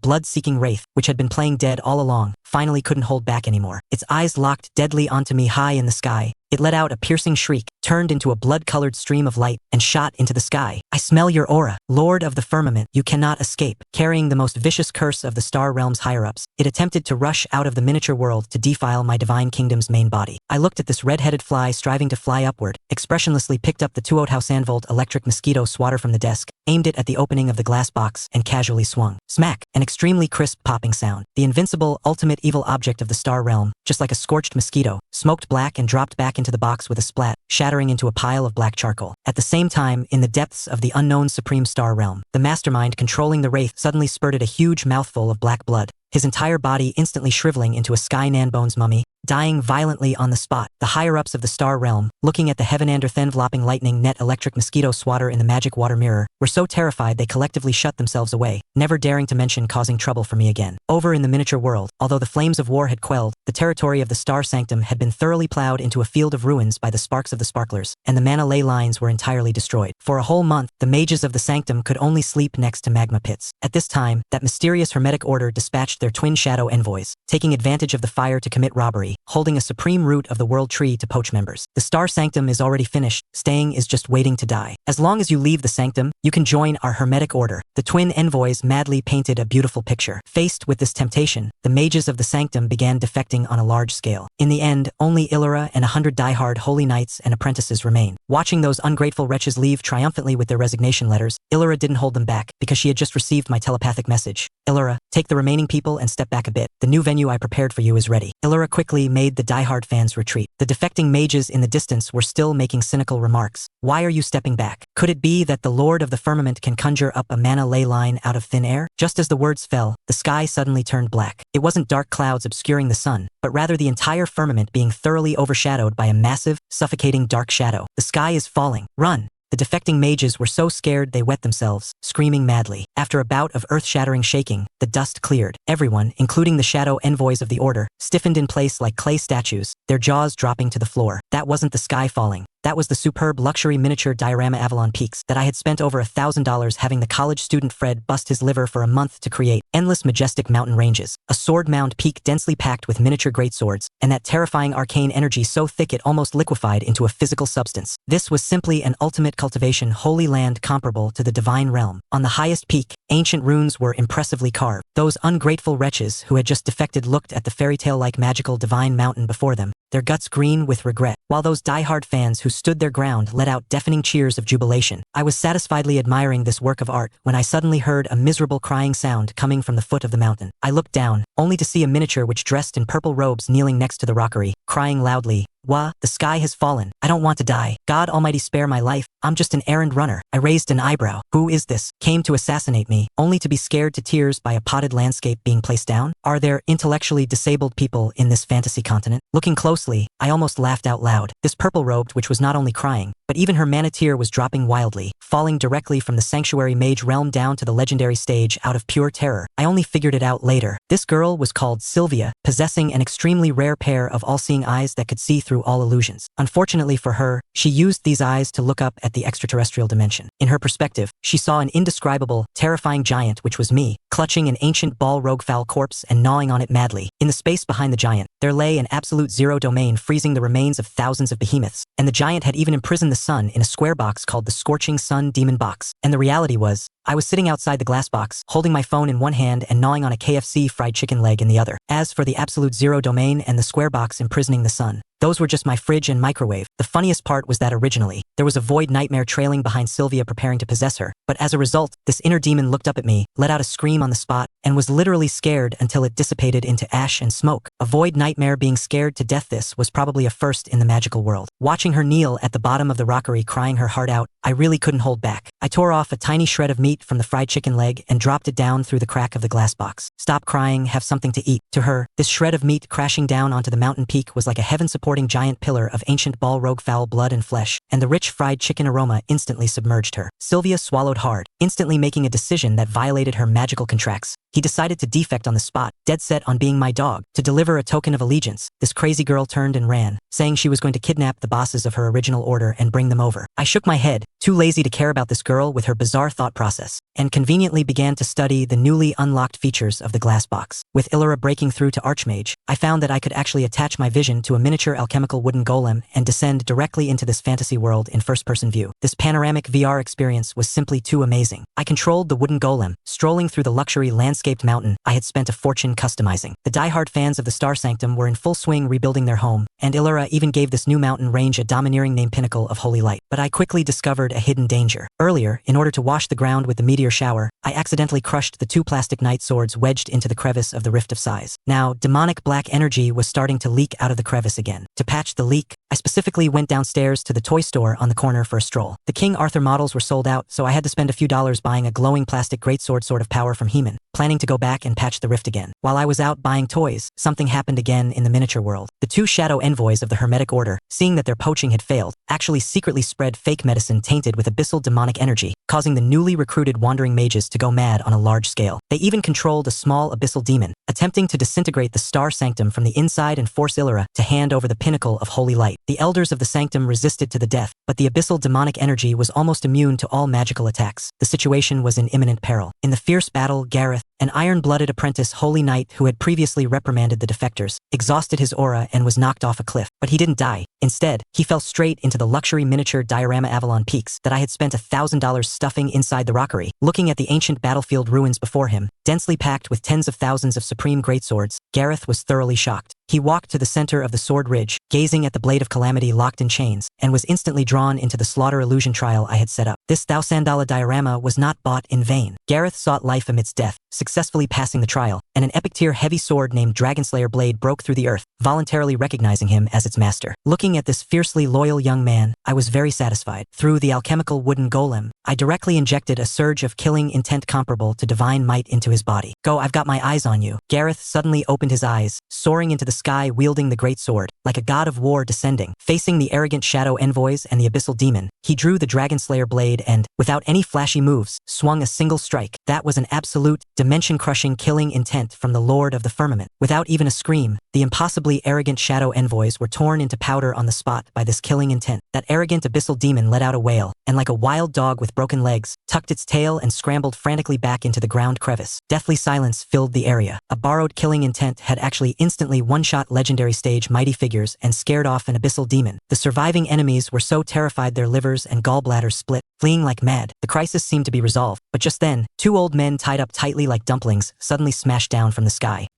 blood-seeking wraith, which had been playing dead all along, finally couldn't hold back anymore. Its eyes locked deadly onto me high in the sky. It let out a piercing shriek, turned into a blood-colored stream of light, and shot into the sky. I smell your aura, Lord of the Firmament, you cannot escape. Carrying the most vicious curse of the Star Realm's higher-ups, it attempted to rush out of the miniature world to defile my divine kingdom's main body. I looked at this red-headed fly striving to fly upward, expressionlessly picked up the 2.5-volt electric Mosquito Swatter from the desk, aimed it at the opening of the glass box, and casually swung. Smack! An extremely crisp popping sound. The invincible, ultimate evil object of the Star Realm, just like a scorched mosquito, smoked black and dropped back into the box with a splat, shattering into a pile of black charcoal. At the same time, in the depths of the unknown Supreme Star Realm, the mastermind controlling the wraith suddenly spurted a huge mouthful of black blood, his entire body instantly shriveling into a Sky Nanbone's mummy, dying violently on the spot. The higher-ups of the Star Realm, looking at the heaven-defying lightning net electric Mosquito Swatter in the magic water mirror, were so terrified they collectively shut themselves away, never daring to mention causing trouble for me again. Over in the miniature world, although the flames of war had quelled, the territory of the Star Sanctum had been thoroughly plowed into a field of ruins by the sparks of the sparklers, and the mana ley lines were entirely destroyed. For a whole month, the mages of the Sanctum could only sleep next to magma pits. At this time, that mysterious Hermetic Order dispatched their twin shadow envoys, taking advantage of the fire to commit robbery, holding a supreme root of the world tree to poach members. The Star Sanctum is already finished, staying is just waiting to die. As long as you leave the Sanctum, you can join our Hermetic Order. The twin envoys madly painted a beautiful picture. Faced with this temptation, the mages of the Sanctum began defecting on a large scale. In the end, only Illira and 100 diehard holy knights and apprentices remained. Watching those ungrateful wretches leave triumphantly with their resignation letters, Illira didn't hold them back, because she had just received my telepathic message. Illira, take the remaining people and step back a bit. The new venue I prepared for you is ready. Illira quickly made the diehard fans retreat. The defecting mages in the distance were still making cynical remarks. Why are you stepping back? Could it be that the Lord of the Firmament can conjure up a mana ley line out of thin air? Just as the words fell, the sky suddenly turned black. It wasn't dark clouds obscuring the sun, but rather the entire firmament being thoroughly overshadowed by a massive, suffocating dark shadow. The sky is falling. Run! The defecting mages were so scared they wet themselves, screaming madly. After a bout of earth-shattering shaking, the dust cleared. Everyone, including the shadow envoys of the Order, stiffened in place like clay statues, their jaws dropping to the floor. That wasn't the sky falling. That was the superb luxury miniature diorama Avalon Peaks that I had spent over $1,000 having the college student Fred bust his liver for a month to create. Endless majestic mountain ranges, a sword-mound peak densely packed with miniature greatswords, and that terrifying arcane energy so thick it almost liquefied into a physical substance. This was simply an ultimate cultivation holy land comparable to the divine realm. On the highest peak, ancient runes were impressively carved. Those ungrateful wretches who had just defected looked at the fairy tale-like magical divine mountain before them, their guts green with regret, while those diehard fans who stood their ground let out deafening cheers of jubilation. I was satisfiedly admiring this work of art when I suddenly heard a miserable crying sound coming from the foot of the mountain. I looked down, only to see a miniature which dressed in purple robes kneeling next to the rockery, crying loudly, "Wah, the sky has fallen. I don't want to die. God almighty spare my life. I'm just an errand runner." I raised an eyebrow. Who is this? Came to assassinate me, only to be scared to tears by a potted landscape being placed down? Are there intellectually disabled people in this fantasy continent? Looking closely, I almost laughed out loud. This purple-robed which was not only crying, but even her mana tier was dropping wildly, falling directly from the sanctuary mage realm down to the legendary stage out of pure terror. I only figured it out later. This girl was called Sylvia, possessing an extremely rare pair of all-seeing eyes that could see through all illusions. Unfortunately for her, she used these eyes to look up at the extraterrestrial dimension. In her perspective, she saw an indescribable, terrifying giant which was me, clutching an ancient ball roguefowl corpse and gnawing on it madly. In the space behind the giant, there lay an absolute zero domain freezing the remains of thousands of behemoths, and the giant had even imprisoned the sun in a square box called the Scorching Sun Demon Box. And the reality was, I was sitting outside the glass box, holding my phone in one hand and gnawing on a KFC fried chicken leg in the other. As for the absolute zero domain and the square box imprisoning the sun, those were just my fridge and microwave. The funniest part was that originally, there was a void nightmare trailing behind Sylvia preparing to possess her, but as a result, this inner demon looked up at me, let out a scream on the spot, and was literally scared until it dissipated into ash and smoke. A void nightmare being scared to death. This was probably a first in the magical world. Watching her kneel at the bottom of the rockery crying her heart out, I really couldn't hold back. I tore off a tiny shred of meat from the fried chicken leg and dropped it down through the crack of the glass box. Stop crying, have something to eat. To her, this shred of meat crashing down onto the mountain peak was like a heaven-supporting giant pillar of ancient Balrog fowl blood and flesh, and the rich fried chicken aroma instantly submerged her. Sylvia swallowed hard, instantly making a decision that violated her magical contracts. He decided to defect on the spot, dead set on being my dog, to deliver a token of allegiance. This crazy girl turned and ran, saying she was going to kidnap the bosses of her original order and bring them over. I shook my head, too lazy to care about this girl with her bizarre thought process, and conveniently began to study the newly unlocked features of the glass box. With Illyra breaking through to Archmage, I found that I could actually attach my vision to a miniature alchemical wooden golem and descend directly into this fantasy world in first-person view. This panoramic VR experience was simply too amazing. I controlled the wooden golem, strolling through the luxury landscaped mountain I had spent a fortune customizing. The die-hard fans of the Star Sanctum were in full swing rebuilding their home, and Illyra even gave this new mountain range a domineering name pinnacle of holy light. But I quickly discovered a hidden danger. Earlier, in order to wash the ground with the meteor shower, I accidentally crushed the two plastic knight swords wedged into the crevice of the Rift of Sighs. Now, demonic black energy was starting to leak out of the crevice again. To patch the leak, I specifically went downstairs to the toy store on the corner for a stroll. The King Arthur models were sold out, so I had to spend a few dollars buying a glowing plastic greatsword sort of power from Heman, planning to go back and patch the rift again. While I was out buying toys, something happened again in the miniature world. The two shadow envoys of the Hermetic Order, seeing that their poaching had failed, actually secretly spread fake medicine tainted with abyssal demonic energy, causing the newly recruited wandering mages to go mad on a large scale. They even controlled a small abyssal demon, attempting to disintegrate the Star Sanctum from the inside and force Illyra to hand over the pinnacle of holy light. The elders of the sanctum resisted to the death, but the abyssal demonic energy was almost immune to all magical attacks. The situation was in imminent peril. In the fierce battle, Gareth, an iron-blooded apprentice holy knight who had previously reprimanded the defectors, exhausted his aura and was knocked off a cliff. But he didn't die. Instead, he fell straight into the luxury miniature diorama Avalon Peaks that I had spent $1,000 stuffing inside the rockery. Looking at the ancient battlefield ruins before him, densely packed with tens of thousands of supreme greatswords, Gareth was thoroughly shocked. He walked to the center of the sword ridge, gazing at the blade of calamity locked in chains, and was instantly drawn into the slaughter illusion trial I had set up. This Thousandala diorama was not bought in vain. Gareth sought life amidst death, successfully passing the trial, and an epic tier heavy sword named Dragonslayer blade broke through the earth, voluntarily recognizing him as its master. Looking at this fiercely loyal young man, I was very satisfied. Through the alchemical wooden golem, I directly injected a surge of killing intent comparable to divine might into his body. Go, I've got my eyes on you. Gareth suddenly opened his eyes, soaring into the sky wielding the great sword, like a god of war descending. Facing the arrogant shadow envoys and the abyssal demon, he drew the Dragonslayer blade and, without any flashy moves, swung a single strike. That was an absolute, dimension-crushing killing intent from the Lord of the Firmament. Without even a scream, the impossibly arrogant shadow envoys were torn into powder on the spot by this killing intent. That arrogant abyssal demon let out a wail, and like a wild dog with broken legs, tucked its tail and scrambled frantically back into the ground crevice. Deathly silence filled the area. A borrowed killing intent had actually instantly one-shot legendary stage mighty figures and scared off an abyssal demon. The surviving enemies were so terrified their livers and gallbladders split, fleeing like mad. The crisis seemed to be resolved, but just then, two old men tied up tightly like dumplings suddenly smashed down from the sky.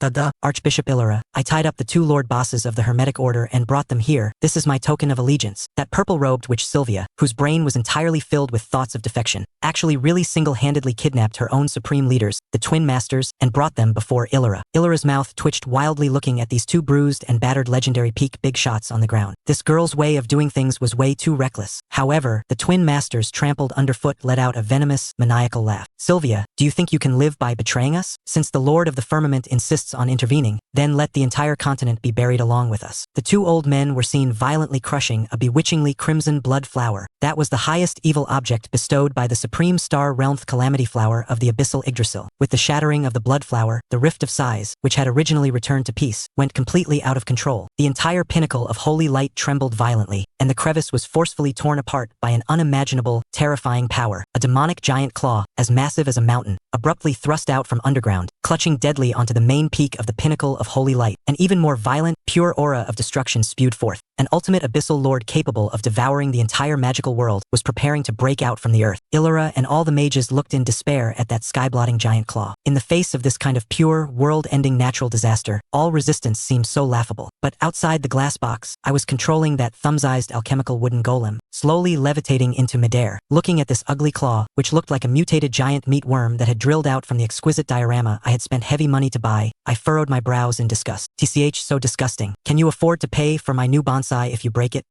Archbishop Illyra, I tied up the two lord bosses of the Hermetic Order and brought them here. This is my token of allegiance. That purple-robed witch Sylvia, whose brain was entirely filled with thoughts of defection, actually really single-handedly kidnapped her own supreme leaders, the Twin Masters, and brought them before Illyra. Illyra's mouth twitched wildly looking at these two bruised and battered legendary peak big shots on the ground. This girl's way of doing things was way too reckless. However, the Twin Masters trampled underfoot let out a venomous, maniacal laugh. Sylvia, do you think you can live by betraying us? Since the Lord of the Firmament insists on intervening, then let the entire continent be buried along with us. The two old men were seen violently crushing a bewitchingly crimson blood flower. That was the highest evil object bestowed by the supreme star realmth calamity flower of the abyssal Yggdrasil. With the shattering of the blood flower, the Rift of Sighs, which had originally returned to peace, went completely out of control. The entire pinnacle of holy light trembled violently, and the crevice was forcefully torn apart by an unimaginable, terrifying power. A demonic giant claw, as massive as a mountain, abruptly thrust out from underground, clutching deadly onto the main peak of the pinnacle of holy light. An even more violent, pure aura of destruction spewed forth. An ultimate abyssal lord capable of devouring the entire magical world was preparing to break out from the earth. Illyra and all the mages looked in despair at that sky-blotting giant claw. In the face of this kind of pure, world-ending natural disaster, all resistance seemed so laughable. But outside the glass box, I was controlling that thumb-sized alchemical wooden golem, slowly levitating into midair. Looking at this ugly claw, which looked like a mutated giant meat worm that had drilled out from the exquisite diorama I had spent heavy money to buy, I furrowed my brows in disgust. TCH, so disgusting. Can you afford to pay for my new bonsai if you break it?